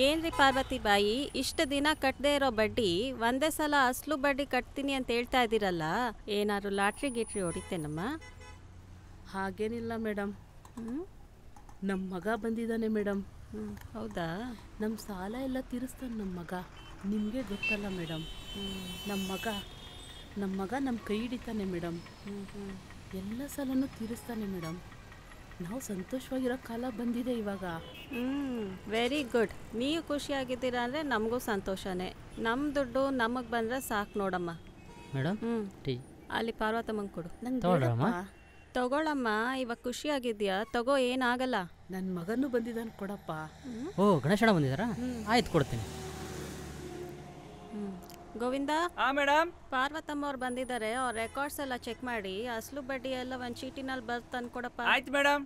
ಏನ್ರಿ ಪಾರ್ವತಿ ಬಾಯಿ ಇಷ್ಟು ದಿನ ಕಟ್ಟದೇ ಇರೋ ಬಡ್ಡಿ ಒಂದೇ ಸಲ ಅಸಲು ಬಡ್ಡಿ ಕಟ್ತೀನಿ ಅಂತ ಹೇಳ್ತಾ ಇದ್ದೀರಲ್ಲ ಏನಾದ್ರು ಲಾಟ್ರಿ ಗೀಟ್ರಿ ಹೊಡಿತೇನಮ್ಮ ಹಾಗೇನಿಲ್ಲ ಮೇಡಮ್ ನಮ್ಮ ಮಗ ಬಂದಿದ್ದಾನೆ ಮೇಡಮ್ ಹೌದಾ ನಮ್ಮ ಸಾಲ ಎಲ್ಲ ತೀರಿಸ್ತಾನೆ ನಮ್ಮ ಮಗ ನಿಮಗೆ ಗೊತ್ತಲ್ಲ ಮೇಡಮ್ ನಮ್ಮ ಮಗ ನಮ್ಮ ಕೈ ಹಿಡಿತಾನೆ ಮೇಡಮ್ ಎಲ್ಲ ಸಾಲನೂ ತೀರಿಸ್ತಾನೆ ಮೇಡಮ್ ನಾವು ಸಂತೋಷವಾಗಿರೋ ಕಾಲ ಬಂದಿದೆ ಇವಾಗ ವೆರಿ ಗುಡ್ ನೀವು ಖುಷಿಯಾಗಿದ್ದೀರಾ ಅಂದರೆ ನಮಗೂ ಸಂತೋಷನೇ ನಮ್ಮ ದುಡ್ಡು ನಮಗೆ ಬಂದರೆ ಸಾಕು ನೋಡಮ್ಮ ಮೇಡಮ್ ಟೀ ಅಲ್ಲಿ ಪಾರ್ವತಮ್ಮಂಗೆ ಕೊಡು ನಂಗೆ ತಗೊಳ್ರಮ್ಮ. ತಗೊಳಮ್ಮ, ಇವಾಗ ಖುಷಿಯಾಗಿದ್ಯಾ? ತಗೋ, ಏನಾಗಲ್ಲ. ನನ್ನ ಮಗನೂ ಬಂದಿದ್ದಾನೆ, ಕೊಡಪ್ಪ. ಓ, ಗಣೇಶಣ್ಣ ಬಂದಿದ್ದಾರಾ? ಆಯ್ತು, ಕೊಡ್ತೀನಿ. ಗೋವಿಂದ. ಮೇಡಮ್. ಪಾರ್ವತಮ್ಮ ಅವ್ರು ಬಂದಿದ್ದಾರೆ. ಅವ್ರ ರೆಕಾರ್ಡ್ಸ್ ಎಲ್ಲ ಚೆಕ್ ಮಾಡಿ ಅಸಲು ಬಡ್ಡಿ ಎಲ್ಲ ಒಂದು ಚೀಟಿನಲ್ಲಿ ಬರ್ದು ತಂದು ಕೊಡಪ್ಪ. ಆಯ್ತು ಮೇಡಮ್.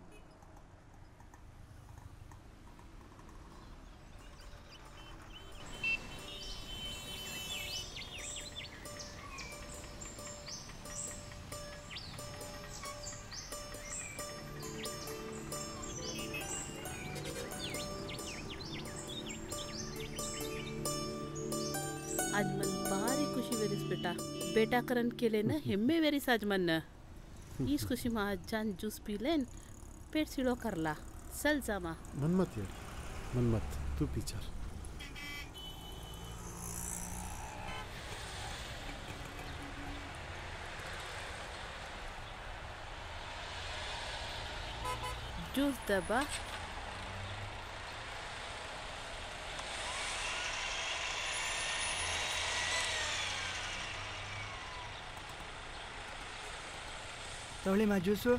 आज मन भारी खुशी वेरीस बेटा. बेटा करन केले ना हेम्मे वेरीस आज मन. इस खुशी में आज जान जूस पी लेन, पेट सिलो करला. चल जामा. मन मत यार, मन मत, तू पी चल. जूस दबा. ತಗೊಳ್ಳಿ ಮಾ ಜ್ಯೂಸು.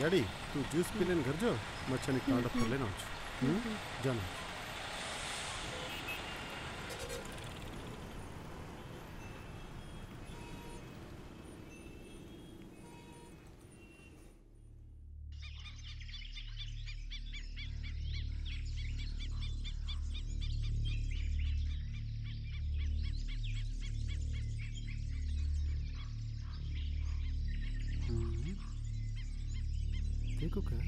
याडी तू जूस पी लेन घर जो, मच्छनी कांड कर लेना जाना. देखो क्या.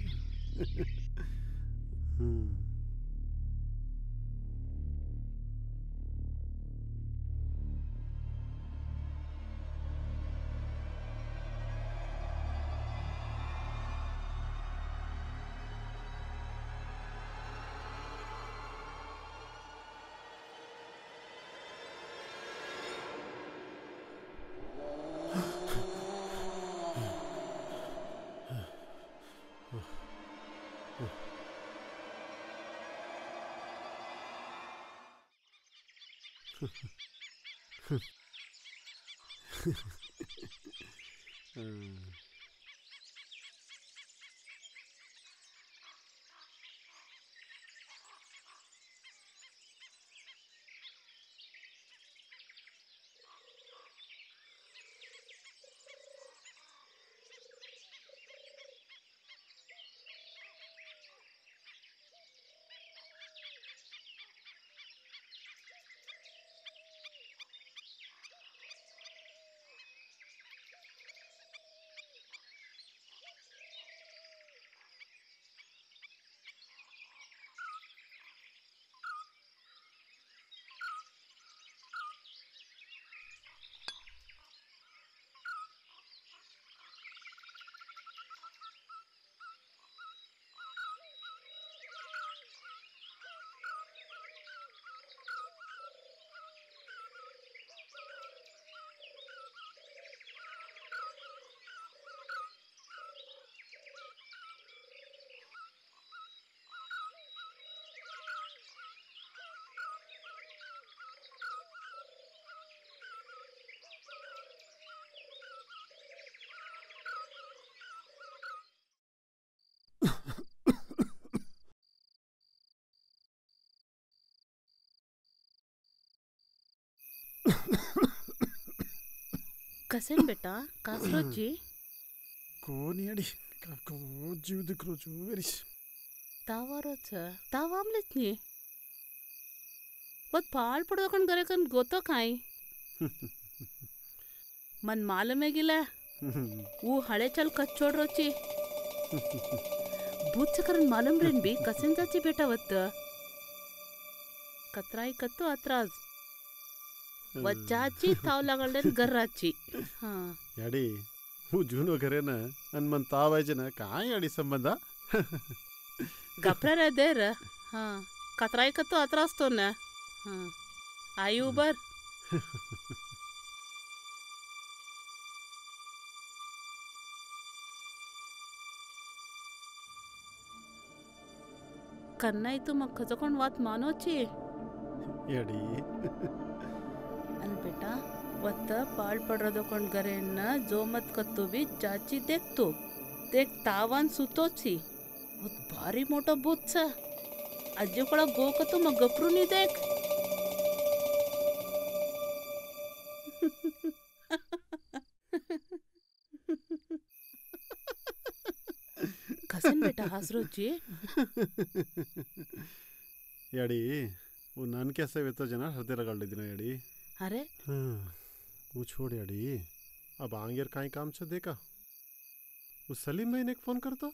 कसेन बेटा कासरोची कोण याडी काको जीव दिकरोचो वेरीस तावारोच ताव आमलेच नी वत पाल पडोकन गरेकन गोतो काय मन मालूमे गिला वो हळे चल कच्चोड रोची बूचकरन मालूम रेन बी कसेन जाची बेटा वत कतराई कत्तो अत्राज वच्चाची ताव लागलेन गर्राची हां याडी हूँ जून वगैरह ना अनमन ताव आयचे ना काय याडी संबंध गपरा रे देर हां कतराई कत्तो अत्राज तो ना हां आई उबर कन्नाई तू मग खचोकोण वात मानोची ಎಡಿ अन बेटा वत्त पाळ पडरदो कोण गरेन जो मत कत्तो बी जाची देखतो देख तावान सुतोची बहुत भारी मोठा भूत छ आजी कोळा गो कतो मग गपरूनी देख कसन बेटा हसरोची याडी वो नान कैसे वेतो जना हृदय रगड़ लेदिना याडी अरे वो छोड़ याडी अब आंगेर काई काम छ देखा वो सलीम भाई ने फोन करता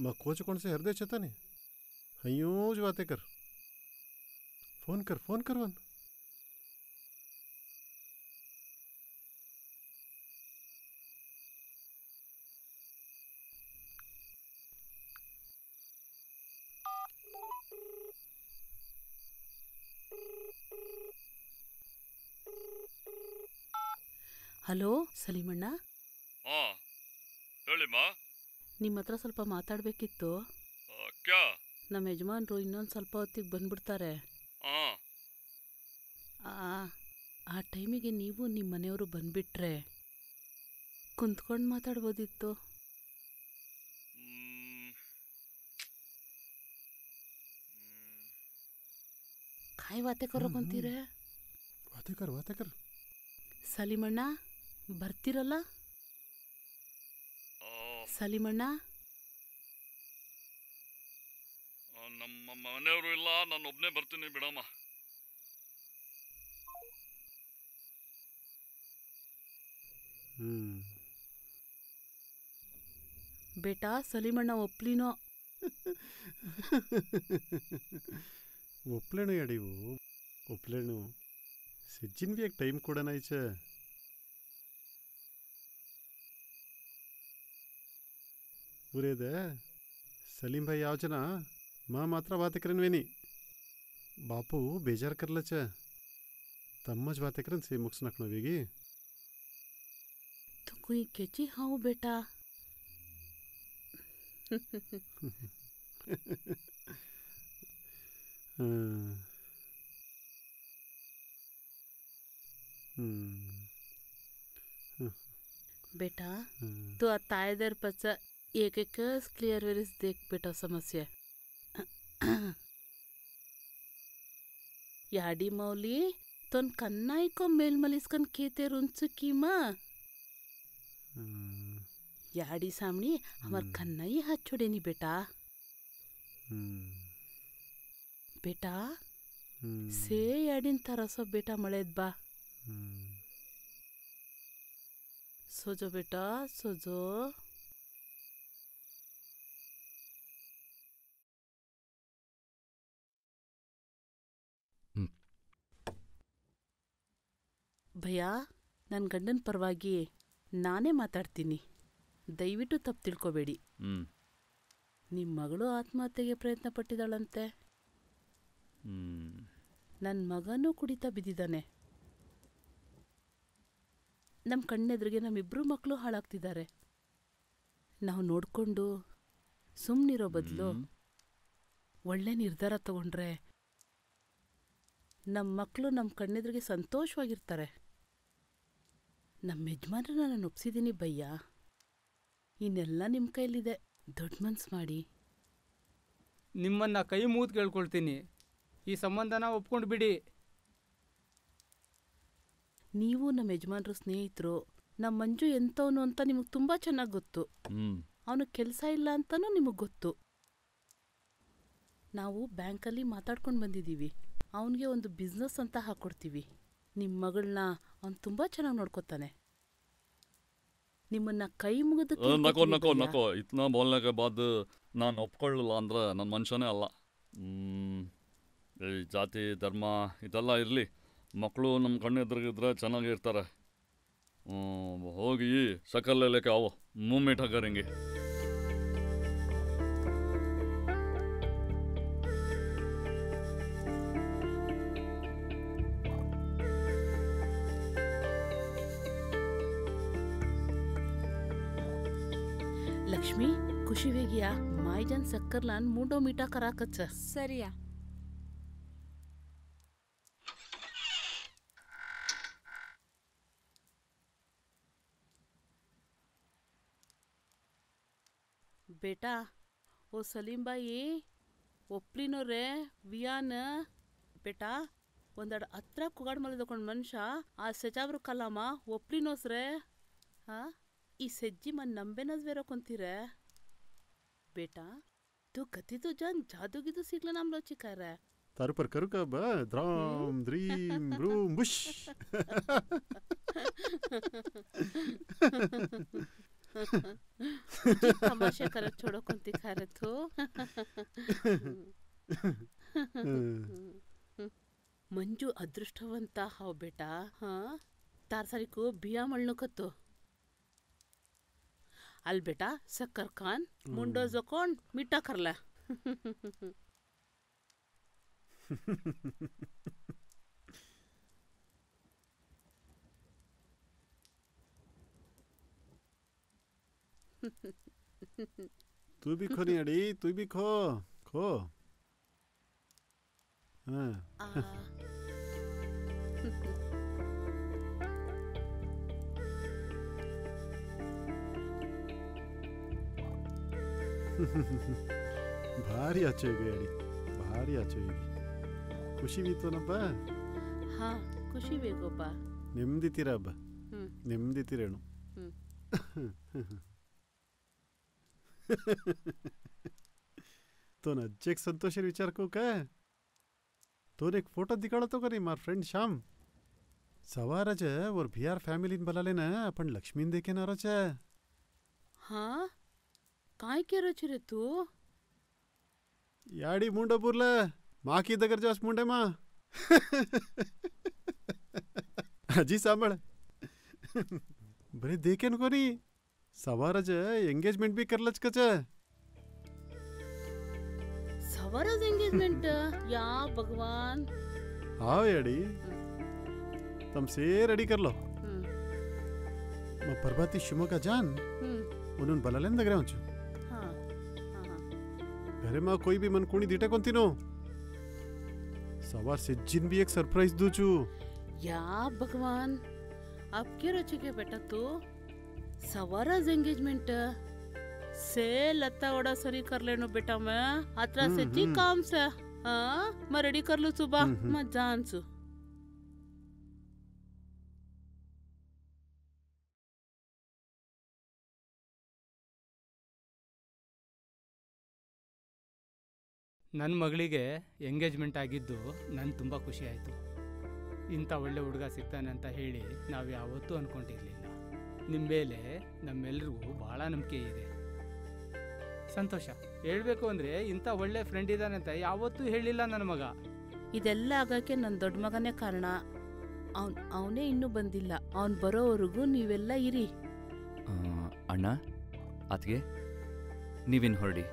मकोच कौन से हृदय छता ने हयोज बातें कर फोन कर वन ಹಲೋ ಸಲೀಮಣ್ಣ ಹಾಂ ಹೇಳಿಮ್ಮ. ನಿಮ್ಮ ಹತ್ರ ಸ್ವಲ್ಪ ಮಾತಾಡಬೇಕಿತ್ತು. ಕ್ಯಾ? ನಮ್ಮ ಯಜಮಾನ್ರು ಇನ್ನೊಂದು ಸ್ವಲ್ಪ ಹೊತ್ತಿಗೆ ಬಂದ್ಬಿಡ್ತಾರೆ. ಹಾಂ. ಆ ಟೈಮಿಗೆ ನೀವು ನಿಮ್ಮ ಮನೆಯವರು ಬಂದ್ಬಿಟ್ರೆ ಕುಂತ್ಕೊಂಡು ಮಾತಾಡ್ಬೋದಿತ್ತು. ಕಾಯಿ ವಾತೆ ಕರೋಕೊಂತೀರ? ವಾತೆ ಕರ್ ಸಲೀಮಣ್ಣ ಬರ್ತಿರಲ್ಲ? ಸಲೀಮಣ್ಣ ನಮ್ಮ ಮನೆಯವರು ಇಲ್ಲ, ನಾನು ಒಬ್ಬನೇ ಬರ್ತೀನಿ ಬಿಡಮ್ಮ. ಬೇಟಾ ಸಲೀಮಣ್ಣ ಒಪ್ಲಿನೋ? ಒಪ್ಲೇಣು ಯಾಡಿವು ಒಪ್ಲೇಣು सज्जिन भी एक टाइम कोड़ा नहीं छे पूरे दे सलीम भाई आओ जना माँ मात्रा बातें करन वेनी बापू बेजार कर ले छे तम्मज बातें करन से मुक्स नखनो वेगी तो कोई केची हाँ बेटा बेटा तू आता आयदर पच एक क्लियर वेरिस देख बेटा समस्या याडी मौली तोन कन्नाई को मेल मलिस्कन केते रुंचु कीमा याडी सामने हमार कन्नाई हाथ छोड़े नहीं बेटा बेटा से याडिन तरसो बेटा मळेद बा सोजो बेटा सोजो भैया ನನ್ನ ಗಂಡನ ಪರವಾಗಿ ನಾನೇ ಮಾತಾಡ್ತೀನಿ ದಯವಿಟ್ಟು ತಪ್ಪು ತಿಳ್ಕೊಬೇಡಿ ನಿಮ್ಮ ಮಗಳು ಆತ್ಮಹತ್ಯೆಗೆ ಪ್ರಯತ್ನ ಪಟ್ಟಿದ್ದಾಳಂತೆ ನನ್ನ ಮಗನೂ ಕುಡಿತಾ ಬಿದ್ದಿದ್ದಾನೆ ನಮ್ಮ ಕಣ್ಣೆದುರಿಗೆ ನಮ್ಮಿಬ್ಬರು ಮಕ್ಕಳು ಹಾಳಾಗ್ತಿದ್ದಾರೆ ನಾವು ನೋಡಿಕೊಂಡು ಸುಮ್ಮನಿರೋ ಬದಲು ಒಳ್ಳೆ ನಿರ್ಧಾರ ತಗೊಂಡ್ರೆ ನಮ್ಮ ಮಕ್ಕಳು ನಮ್ಮ ಕಣ್ಣೆದುರಿಗೆ ಸಂತೋಷವಾಗಿರ್ತಾರೆ ನಮ್ಮ ಯಜಮಾನ್ರನ್ನ ನಾನು ಒಪ್ಸಿದ್ದೀನಿ ಭಯ್ಯ ಇನ್ನೆಲ್ಲ ನಿಮ್ಮ ಕೈಲಿದೆ ದೊಡ್ಡ ಮನ್ಸು ಮಾಡಿ ನಿಮ್ಮನ್ನು ಕೈ ಮೂತ್ ಕೇಳ್ಕೊಳ್ತೀನಿ ಈ ಸಂಬಂಧನ ಒಪ್ಕೊಂಡು ಬಿಡಿ ನೀವು ನಮ್ಮ ಯಜಮಾನ್ರ ಸ್ನೇಹಿತರು ನಮ್ಮ ಮಂಜು ಎಂಥವನು ಅಂತ ನಿಮಗೆ ತುಂಬ ಚೆನ್ನಾಗಿ ಗೊತ್ತು ಅವನು ಕೆಲಸ ಇಲ್ಲ ಅಂತಲೂ ನಿಮಗೆ ಗೊತ್ತು ನಾವು ಬ್ಯಾಂಕಲ್ಲಿ ಮಾತಾಡ್ಕೊಂಡು ಬಂದಿದ್ದೀವಿ ಅವನಿಗೆ ಒಂದು ಬಿಸ್ನೆಸ್ ಅಂತ ಹಾಕ್ಕೊಡ್ತೀವಿ ನಿಮ್ಮ ಮಗಳನ್ನ ಅವನು ತುಂಬ ಚೆನ್ನಾಗಿ ನೋಡ್ಕೊತಾನೆ ನಿಮ್ಮನ್ನ ಕೈ ಮುಗಿದು ನಕೋ ನಕೋ ನಕೋ ಇತ್ನಾ ಬೋಲ್ನೆಗೆ ಬಾದ್ ನಾನು ಒಪ್ಕೊಳ್ಳಲ್ಲ ಅಂದ್ರೆ ನನ್ನ ಮನುಷ್ಯನೇ ಅಲ್ಲ ಈ ಜಾತಿ ಧರ್ಮ ಇದೆಲ್ಲ ಇರಲಿ ಮಕ್ಕಳು ನಮ್ಮ ಕಣ್ಣೆದುರಿಗಿದ್ರೆ ಚೆನ್ನಾಗಿರ್ತಾರೆ ಹೋಗಿ ಸಕಲ್ ಲೇಕೆ आवो मुंह मीठा करेंगे लक्ष्मी खुशी वेगिया मायजन सक्कर लान मुंडो मीठा करा कच्चा सरिया ಬೇಟಾ ಓ ಸಲೀಂ ಬಾಯಿ ಒಪ್ಲಿನೋರೆ ವಿಯಾನ ಬೇಟಾ ಒಂದೆರಡು ಹತ್ರ ಕುಗಾಡ್ ಮಲದಕೊಂಡು ಮನುಷ್ಯ ಆ ಸೆಜಾಬ್ರು ಕಲಾಮ ಒಪ್ಲಿನೋಸ್ರೆ ಹಾ ಈ ಸೆಜ್ಜಿ ಮನ್ ನಂಬೆನಸ್ ಬೇರೆ ಕೊಂತೀರೆ ಬೇಟಾ तू गति तो जान जादूगी तो सीख लेना हम लोग चिकार है तारू पर करू का बा द्राम द्रीम ब्रूम बुश तमाशे करत छोड़ो कुंती खा रहे तो मंजू अदृष्टवंता हाव बेटा हाँ तार सारी को बिया मळनो कतो अल बेटा सक्कर खान मुंडो जोकोन मीठा करला तू भी खो नहीं अड़ी तू भी खो खो हाँ ಭಾರಿ ಆಚೆಗೆ ಅಡಿ ಭಾರಿ ಆಚೆಗೆ ಖುಷಿ ಬೀತು ನಬ್ಬ ಹಾ ಖುಷಿ ಬೇಕಪ್ಪ ನೆಮ್ಮದಿತೀರ ಹಬ್ಬ ನೆಮ್ಮದಿತೀರೇನು तो न अज्जे संतोष विचार को का तो एक फोटो दिखाड़ा तो करी मार फ्रेंड श्याम सवार ज और बिहार फैमिली बला लेना अपन लक्ष्मी देखे ना रच हाँ काय केरो रे तू याडी मुंडो बुरला माकी दगर जास मुंडे मा अजी सांभळ बरे देखे न कोनी सवारज एंगेजमेंट भी करलच कच सवारज एंगेजमेंट या भगवान हाँ याडी तम से रेडी कर लो मैं प्रभाती शिवमोगा जान उन्होंने बलालेन दगरे होंचु घरे माँ कोई भी मन कोनी दीटे कोंती नो सवार से जिन भी एक सरप्राइज दूचू या भगवान अब क्या रची के बेटा तू सवारज एंगेजमेंट से लता वड़ा सरी कर लेनो बेटा मैं अत्रा से जी काम से हाँ मैं रेडी कर लूँ सुबह मैं जान सु ನನ್ನ ಮಗಳಿಗೆ ಎಂಗೇಜ್ಮೆಂಟ್ ಆಗಿದ್ದು ನನಗೆ ತುಂಬ ಖುಷಿ ಆಯಿತು. ಇಂಥ ಒಳ್ಳೆ ಹುಡುಗ ಸಿಗ್ತಾನೆ ಅಂತ ಹೇಳಿ ನಾವು ಯಾವತ್ತೂ ಅಂದ್ಕೊಂಡಿರಲಿಲ್ಲ. ನಿಮ್ಮ ಮೇಲೆ ನಮ್ಮೆಲ್ರಿಗೂ ಭಾಳ ನಂಬಿಕೆ ಇದೆ. ಸಂತೋಷ. ಹೇಳಬೇಕು ಅಂದರೆ ಇಂಥ ಒಳ್ಳೆ ಫ್ರೆಂಡ್ ಇದ್ದಾನೆ ಅಂತ ಯಾವತ್ತೂ ಹೇಳಿಲ್ಲ ನನ್ನ ಮಗ. ಇದೆಲ್ಲ ಆಗೋಕ್ಕೆ ನನ್ನ ದೊಡ್ಡ ಮಗನೇ ಕಾರಣ. ಅವನೇ ಇನ್ನೂ ಬಂದಿಲ್ಲ. ಅವನು ಬರೋವರೆಗೂ ನೀವೆಲ್ಲ ಇರಿ. ಅಣ್ಣ, ಅತ್ಗೆ ನೀವಿನ್ನು ಹೊರಡಿ.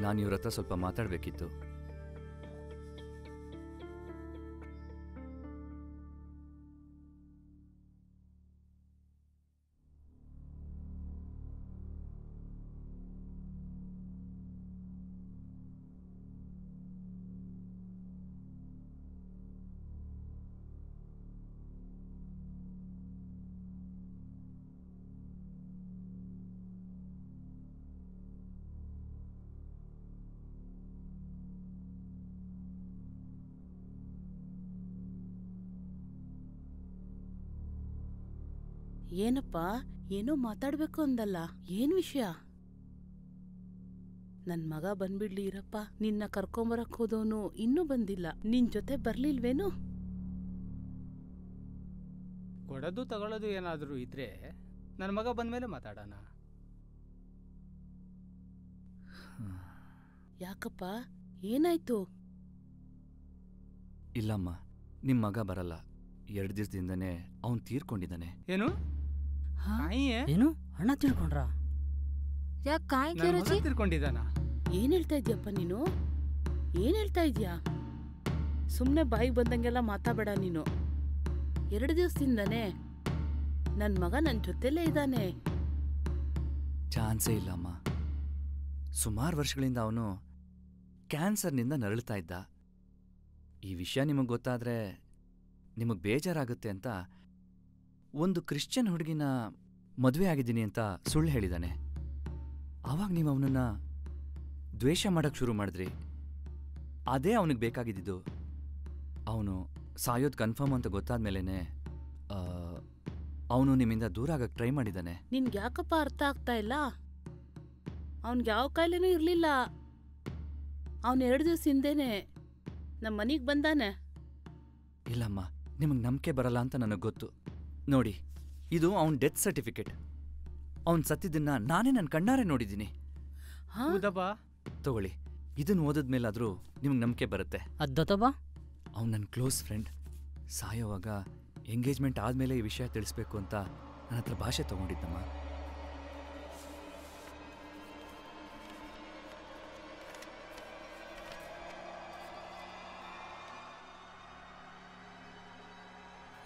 ನಾನು ಇವ್ರ ಹತ್ರ ಸ್ವಲ್ಪ ಮಾತಾಡಬೇಕಿತ್ತು. ಏನಪ್ಪ, ಏನೋ ಮಾತಾಡ್ಬೇಕು ಅಂದಲ್ಲ, ಏನ್ ವಿಷಯ? ನನ್ ಮಗ ಬಂದ್ಬಿಡ್ಲಿ ಇರಪ್ಪ. ನಿನ್ನ ಕರ್ಕೊಂಬರಕ್ ಹೋದವನು ಇನ್ನೂ ಬಂದಿಲ್ಲ. ನಿನ್ ಜೊತೆ ಬರ್ಲಿಲ್ವೇನು? ಕೊಡೋದು ತಗೊಳ್ಳೋದು ಏನಾದರೂ ಇದ್ರೆ ನನ್ನ ಮಗ ಬಂದ್ಮೇಲೆ ಮಾತಾಡೋಣ. ಯಾಕಪ್ಪ, ಏನಾಯ್ತು? ಇಲ್ಲಮ್ಮ, ನಿಮ್ಮ ಮಗ ಬರಲ್ಲ. 2 ದಿವಸದಿಂದನೇ ಅವನು ತೀರ್ಕೊಂಡಿದ್ದಾನೆ. ಏನು ಏನು? ಅಣ್ಣ ತಿಳ್ಕೊಂಡ್ರ? ತೀರ್ಕೊಂಡಿದ್ದಾನ? ಏನ್ ಹೇಳ್ತಾ ಇದ್ಯಪ್ಪ ನೀನು? ಏನ್ ಹೇಳ್ತಾ ಇದ್ಯಾ? ಸುಮ್ನೆ ಬಾಯಿಗೆ ಬಂದಂಗೆಲ್ಲ ಮಾತಾಬೇಡ ನೀನು. 2 ದಿವಸದಿಂದನೇ ನನ್ ಮಗ ನನ್ ಜೊತೆಲೇ ಇದ್ದಾನೆ. ಚಾನ್ಸೇ ಇಲ್ಲಮ್ಮ. ಸುಮಾರು ವರ್ಷಗಳಿಂದ ಅವನು ಕ್ಯಾನ್ಸರ್ನಿಂದ ನರಳ್ತಾ ಇದ್ದ. ಈ ವಿಷಯ ನಿಮಗೆ ಗೊತ್ತಾದ್ರೆ ನಿಮಗೆ ಬೇಜಾರಾಗುತ್ತೆ ಅಂತ ಒಂದು ಕ್ರಿಶ್ಚಿಯನ್ ಹುಡುಗಿನ ಮದುವೆ ಆಗಿದ್ದೀನಿ ಅಂತ ಸುಳ್ಳು ಹೇಳಿದ್ದಾನೆ. ಆವಾಗ ನೀವು ಅವನನ್ನ ದ್ವೇಷ ಮಾಡಕ್ಕೆ ಶುರು ಮಾಡಿದ್ರಿ. ಅದೇ ಅವನಿಗೆ ಬೇಕಾಗಿದ್ದು. ಅವನು ಸಾಯೋದು ಕನ್ಫರ್ಮ್ ಅಂತ ಗೊತ್ತಾದ ಮೇಲೇ ಅವನು ನಿಮ್ಮಿಂದ ದೂರ ಆಗಕ್ಕೆ ಟ್ರೈ ಮಾಡಿದ್ದಾನೆ. ನಿನ್ಗೆ ಯಾಕಪ್ಪ ಅರ್ಥ ಆಗ್ತಾ ಇಲ್ಲ? ಅವ್ನಿಗೆ ಯಾವ ಕಾಯಿಲೆನೂ ಇರಲಿಲ್ಲ. ಅವನು 2 ದಿವಸ ಹಿಂದೆನೆ ನಮ್ಮ ಮನೆಗೆ ಬಂದಾನೆ. ಇಲ್ಲಮ್ಮ, ನಿಮಗೆ ನಂಬಿಕೆ ಬರಲ್ಲ ಅಂತ ನನಗೆ ಗೊತ್ತು. ನೋಡಿ, ಇದು ಅವನ ಡೆತ್ ಸರ್ಟಿಫಿಕೇಟ್. ಅವನು ಸತ್ತಿದ್ದನ್ನ ನಾನೇ ನನ್ನ ಕಣ್ಣಾರೆ ನೋಡಿದ್ದೀನಿ. ಹೌದಪ್ಪ? ತಗೊಳ್ಳಿ, ಇದನ್ನು ಓದಿದ್ಮೇಲಾದರೂ ನಿಮಗೆ ನಂಬಿಕೆ ಬರುತ್ತೆ. ಅದ್ದತಪ್ಪ, ಅವ್ನು ನನ್ನ ಕ್ಲೋಸ್ ಫ್ರೆಂಡ್. ಸಾಯೋವಾಗ ಎಂಗೇಜ್ಮೆಂಟ್ ಆದಮೇಲೆ ಈ ವಿಷಯ ತಿಳಿಸ್ಬೇಕು ಅಂತ ನನ್ನ ಹತ್ರ ಭಾಷೆ ತಗೊಂಡಿದ್ದಮ್ಮ.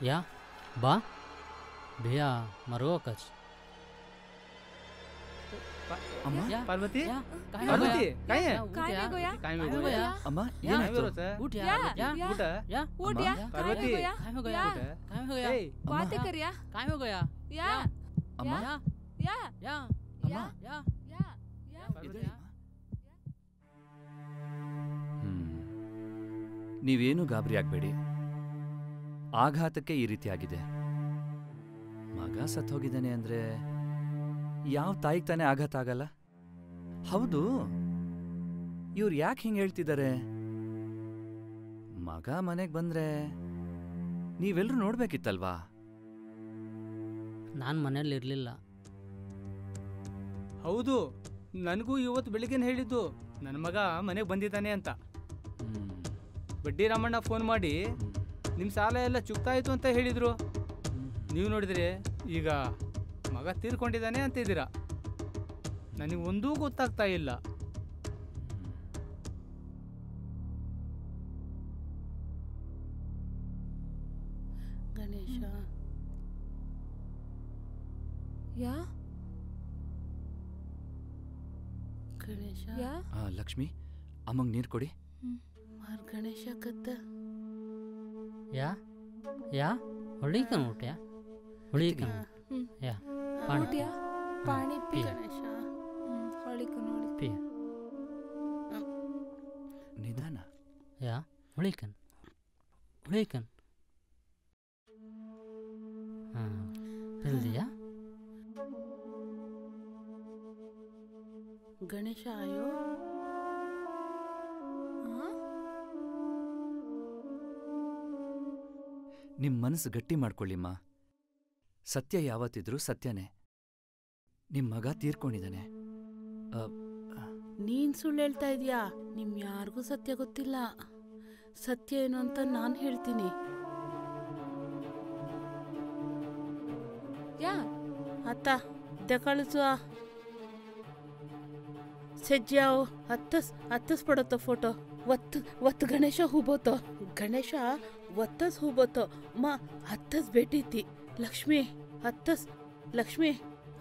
या बा भैया मरो कच अम्मा, या पार्वती, या काय पार्वती, काय आहे? काय नाही गोया? काय काय हो हो गया? गया? अम्मा, या ಏನಾಯ್ತು? होतं? उठ या, या या या. उठ या उठ अम्मा, या. पार्वती. काय काय हो गया? या. काय हो गया? ए, बातें कर या. काय हो गया? या. अम्मा, या या. या या. या या. या. पार्वती, ನೀವೇನು ಗಾಬರಿ ಆಗಬೇಡಿ. ಆಘಾತಕ್ಕೆ ಈ ರೀತಿ ಆಗಿದೆ. ಮಗ ಸತ್ತೋಗಿದ್ದಾನೆ ಅಂದ್ರೆ ಯಾವ ತಾಯಿಗೆ ತಾನೇ ಆಘಾತ ಆಗಲ್ಲ? ಹೌದು, ಇವ್ರು ಯಾಕೆ ಹಿಂಗೆ ಹೇಳ್ತಿದ್ದಾರೆ? ಮಗ ಮನೆಗೆ ಬಂದ್ರೆ ನೀವೆಲ್ಲರೂ ನೋಡ್ಬೇಕಿತ್ತಲ್ವಾ? ನಾನು ಮನೇಲಿ ಇರಲಿಲ್ಲ. ಹೌದು, ನನಗೂ ಇವತ್ತು ಬೆಳಿಗ್ಗೆ ಹೇಳಿದ್ದು ನನ್ನ ಮಗ ಮನೆಗೆ ಬಂದಿದ್ದಾನೆ ಅಂತ. ಬಡ್ಡಿ ರಾಮಣ್ಣ ಫೋನ್ ಮಾಡಿ ನಿಮ್ಮ ಸಾಲ ಎಲ್ಲ ಚುಕ್ತಾಯಿತು ಅಂತ ಹೇಳಿದರು. ನೀವು ನೋಡಿದ್ರೆ ಈಗ ಮಗ ತೀರ್ಕೊಂಡಿದ್ದಾನೆ ಅಂತಿದ್ದೀರಾ. ನನಗೆ ಒಂದೂ ಗೊತ್ತಾಗ್ತಾ ಇಲ್ಲ. ಗಣೇಶ, या. ಗಣೇಶ, या. ಲಕ್ಷ್ಮಿ, ಅಮ್ಮಂಗೆ ನೀರು ಕೊಡಿ. ಮಾರ್ ಗಣೇಶ ಕತ್ತ. या ಹುಳಿಕನ್ ಊಟ या ಹುಳಿಕನ್ या पाणी उठ या. पाणी पी. ಗಣೇಶ, हळी कनोळी. पी ನಿಧಾನ. या ಹುಳಿಕನ್ ಹುಳಿಕನ್ हां पिल दिया. ಗಣೇಶ ಆಯೋ. ನಿಮ್ಮ ಮನಸ್ಸು ಗಟ್ಟಿ ಮಾಡ್ಕೊಳ್ಳಿಮ್ಮ. ಸತ್ಯ ಯಾವತ್ತಿದ್ರೂ ಸತ್ಯನೇ. ನಿಮ್ಮ ಮಗ ತೀರ್ಕೊಂಡಿದ್ದಾನೆ. ನೀನ್ ಸುಳ್ಳು ಹೇಳ್ತಾ ಇದೀಯಾ? ನಿಮ್ ಯಾರಿಗೂ ಸತ್ಯ ಗೊತ್ತಿಲ್ಲ. ಸತ್ಯ ಏನು ಅಂತ ನಾನು ಹೇಳ್ತೀನಿ. या. ಅತ್ತ ಕಳಿಸುವ ಸಜ್ಜಾವು ಹತ್ತಸ್ ಪಡತ್ತೋ ಫೋಟೋ. ಒತ್ತು ಗಣೇಶ ಹೂಬೋತೋ. ಗಣೇಶ ಒತ್ತಸ್ ಹೂಬೋತೋ. ಹತ್ತಸ್ ಬೇಟಿತಿ. ಲಕ್ಷ್ಮಿ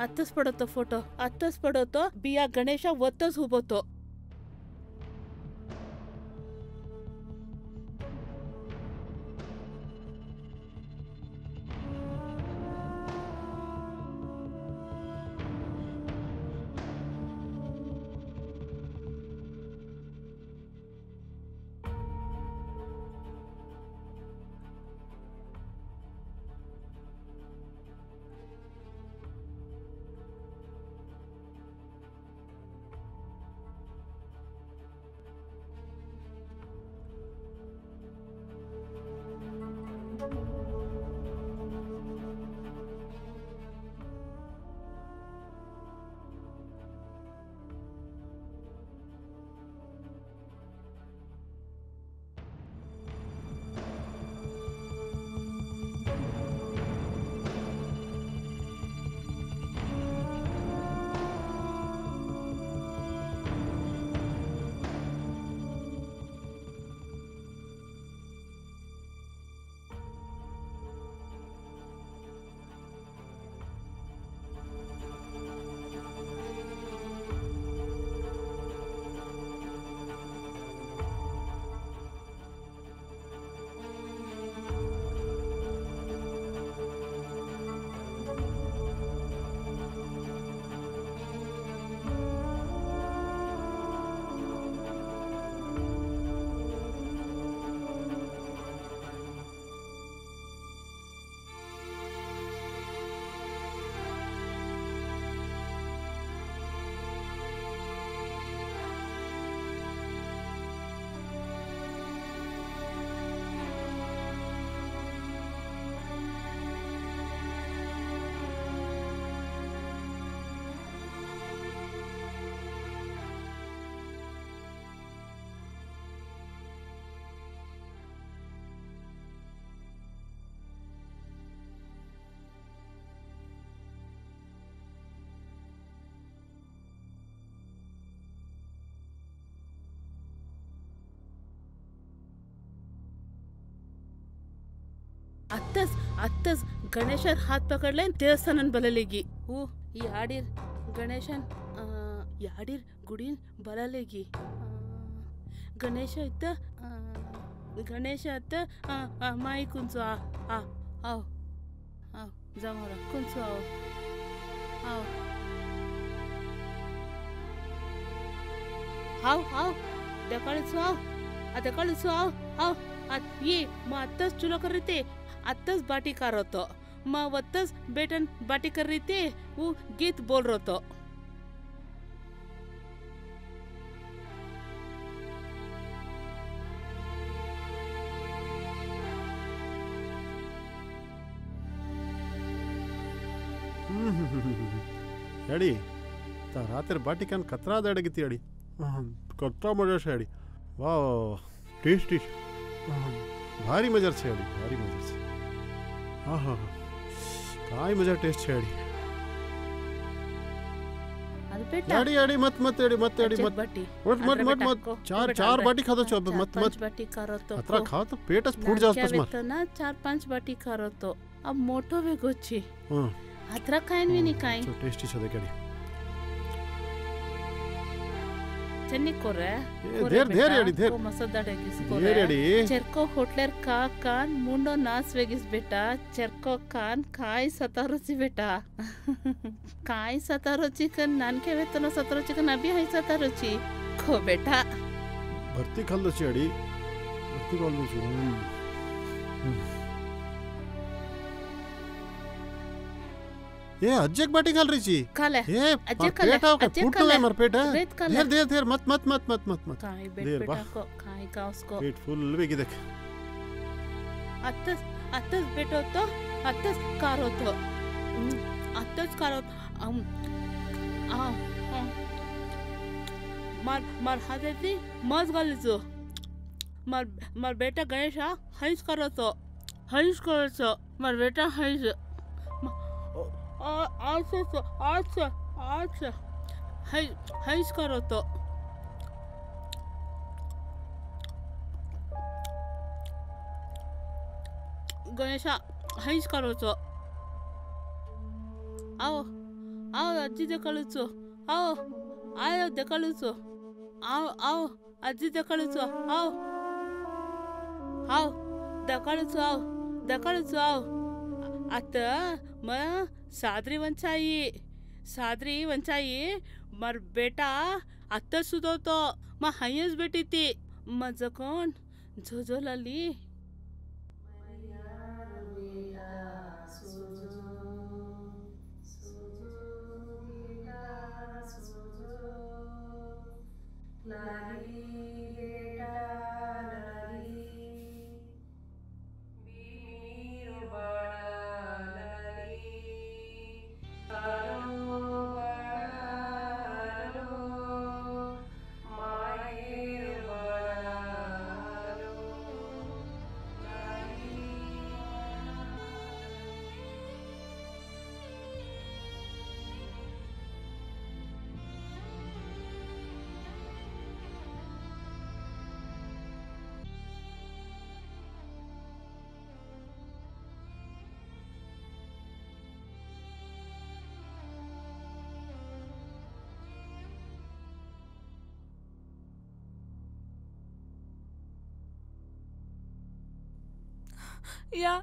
ಹತ್ತಸ್ ಪಡತ್ತೋ ಫೋಟೋ. ಹತ್ತಸ್ ಪಡತ್ತೋ ಬಿಯಾ ಗಣೇಶ ಒತ್ತಸ್ ಹೂಬೋತೋ. आत्ताच गणेशार हात पकडले देवस्थानान बललेगी याडीर गणेशान याडीर गुडीन बललेगी गणेश माई कुंचो आओ जमोरा कुंचो आओ देखळीचो आओ ये मग आत्ताच चुलो कर रीते आत्ताच बाटी कार होतो मग वत्तच बेटन बाटी कर रीते वो गीत बोल रहोतो ಹೇಳಿ ತಾ ರಾತ್ರಿ ಬಾಟಿಕನ್ ಕತ್ರಾದ ಅಡಗಿತಿ ಹೇಳಿ ಕತ್ರಾ ಮಜಾ ಹೇಳಿ ವಾ ಟೇಸ್ಟ್ भारी मजा से अड़ी भारी मजा से हाँ काय मजा टेस्ट है अड़ी अड़ी अड़ी मत चार बाटी खाता छो मत बाटी करो तो अतरा खा तो पेट फूट जास तस मत ना 4-5 बाटी करो तो अब मोटो वे गोची अतरा खाइन भी नहीं खाइन तो टेस्टी छदे कड़ी चन्नी कोरे देर को मसदा डेगिस कोरे चेरको होटलर कान मुंडो नास वेगिस बेटा चेरको कान काय सतारोची बेटा काय सतारोची कन नानके वेतनो सतारोची कन अभी हाय सतारोची को बेटा भरती खाल्लोची अडी भरती खाल्लोची ये अज्जक बाटी खाल रही छी खाले ये अज्जक खाले फूट तो मर पेट है रेत खाले देर मत काय बेटा को काय का उसको पेट फुल वेगी देख अत्तस बेटो तो अत्तस कारो तो अत्तस कारो मार हातेती मज गालीचो मार बेटा गणेश हईस करो तो मार बेटा हईस अच्छा हईस करो तो गणेशा हईस करो तो आओ अज्जी देखलुचो आओ देखलुचो आओ अज्जी देखलुचो आओ देखलुचो आओ आता म सादरी वंचाई मर बेटा आता सुदोतो म हयस बेटीती मज कोण झोझोलाली या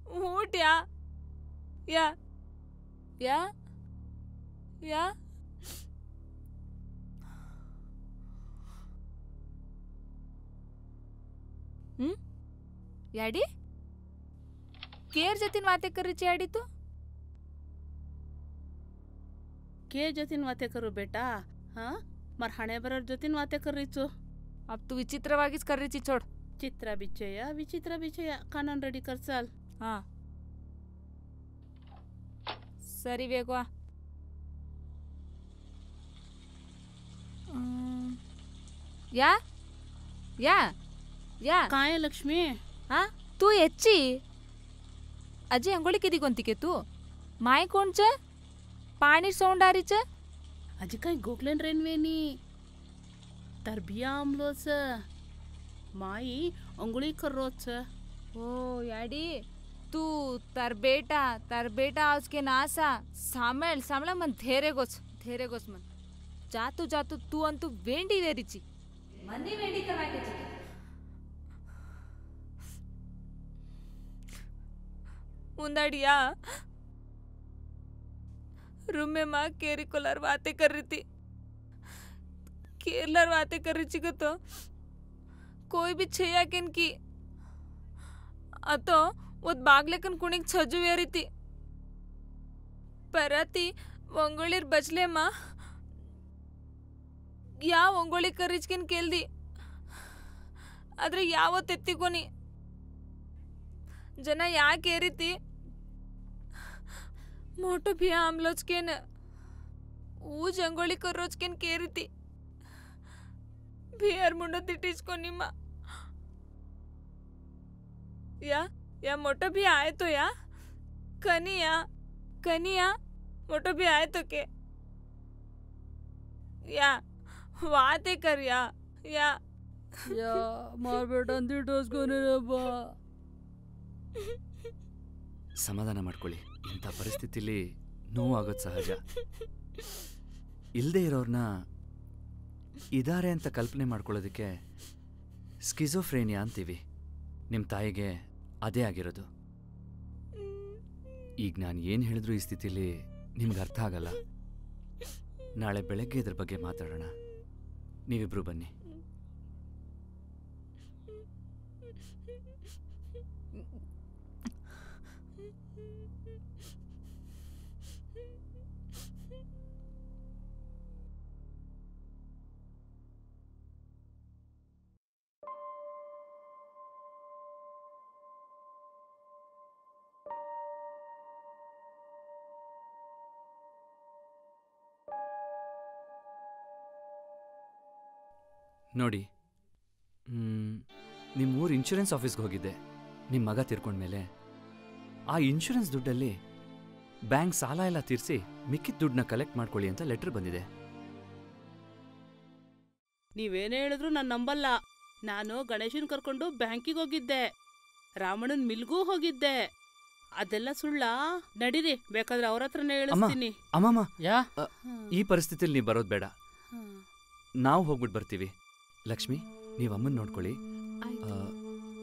उठ या याडी केर जतीन वाते करीची याडी तू के जतीन वाते करू बेटा हाँ मार हणे बरर जतीन वाते करीचो अब तू विचित्रवागीच करीची छोड़ विचित्र बिचया कानून रेडी कर चल हाँ सरी वेगवा या काय लक्ष्मी हाँ तू येची अजय अंगोळी किती कोणती के तू माय कोणच पाणी सोंडारीच आजी काही गोखलेन रेनवेनी तरबिया आमलोच माई अंगुळी करोच ओ याडी तू तर बेटा आज के नासा सामळ मन धैर्य गोस मन जातू तू अंतु वेंडी वेरीची मनी वेंडी करायची उंदाड़िया रूम में माँ केरी कोलर बातें कर रही थी केरलर बातें कर रही थी तो कोई भी छेया किन की अतो वो बागलेकन कुणिक छजु वेरी थी परती वंगोळीर बचले माँ या वंगोळी करीचकिन केल्दी आದ್ರೆ ಯಾವತ್ತು ಎತ್ತಿಕೊನಿ ಜನ ಯಾಕೆ ಏರಿತಿ मोठो भिया आमलोचकेन ऊ जंगोळी करोचकेन केरीती भियार मुंडो तिटीचको निमा या मोठो भिया आए तो या कनिया मोठो भिया आए तो के या वाते कर या मार बेटा तिटीचकोने रे बा ಸಮಾಧಾನ ಮಾಡ್ಕೊಳ್ಳಿ. ಇಂಥ ಪರಿಸ್ಥಿತಿಲಿ ನೋವಾಗೋದು ಸಹಜ. ಇಲ್ಲದೆ ಇರೋರ್ನ ಇದ್ದಾರೆ ಅಂತ ಕಲ್ಪನೆ ಮಾಡ್ಕೊಳ್ಳೋದಕ್ಕೆ ಸ್ಕಿಜೋಫ್ರೇನಿಯಾ ಅಂತೀವಿ. ನಿಮ್ಮ ತಾಯಿಗೆ ಅದೇ ಆಗಿರೋದು. ಈಗ ನಾನು ಏನು ಹೇಳಿದ್ರು ಈ ಸ್ಥಿತಿಲಿ ನಿಮ್ಗೆ ಅರ್ಥ ಆಗಲ್ಲ. ನಾಳೆ ಬೆಳಗ್ಗೆ ಇದ್ರ ಬಗ್ಗೆ ಮಾತಾಡೋಣ. ನೀವಿಬ್ರು ಬನ್ನಿ. ನೋಡಿ, ನಿಮ್ಮೂರು ಇನ್ಶೂರೆನ್ಸ್ ಆಫೀಸ್ಗೆ ಹೋಗಿದ್ದೆ. ನಿಮ್ಮ ಮಗ ತೀರ್ಕೊಂಡ್ಮೇಲೆ ಆ ಇನ್ಶೂರೆನ್ಸ್ ದುಡ್ಡಲ್ಲಿ ಬ್ಯಾಂಕ್ ಸಾಲ ಎಲ್ಲ ತೀರಿಸಿ ಮಿಕ್ಕಿದ ದುಡ್ಡನ್ನ ಕಲೆಕ್ಟ್ ಮಾಡ್ಕೊಳ್ಳಿ ಅಂತ ಲೆಟರ್ ಬಂದಿದೆ. ನೀವೇನೇ ಹೇಳಿದ್ರು ನಾನು ನಂಬಲ್ಲ. ನಾನು ಗಣೇಶನ್ ಕರ್ಕೊಂಡು ಬ್ಯಾಂಕಿಗೆ ಹೋಗಿದ್ದೆ, ರಾಮಣ್ಣನ ಮಿಲ್ಗೂ ಹೋಗಿದ್ದೆ. ಅದೆಲ್ಲ ಸುಳ್ಳ? ನಡೀರಿ, ಬೇಕಾದ್ರೆ ಅವ್ರ ಹತ್ರನೇ ಹೇಳಿಸ್ತೀನಿ. ಅಮ್ಮಮ್ಮ, ಈ ಪರಿಸ್ಥಿತಿಲಿ ನೀವು ಬರೋದು ಬೇಡ. ನಾವು ಹೋಗ್ಬಿಟ್ಟು ಬರ್ತೀವಿ. ಲಕ್ಷ್ಮಿ, ನೀವು ಅಮ್ಮನ ನೋಡ್ಕೊಳ್ಳಿ.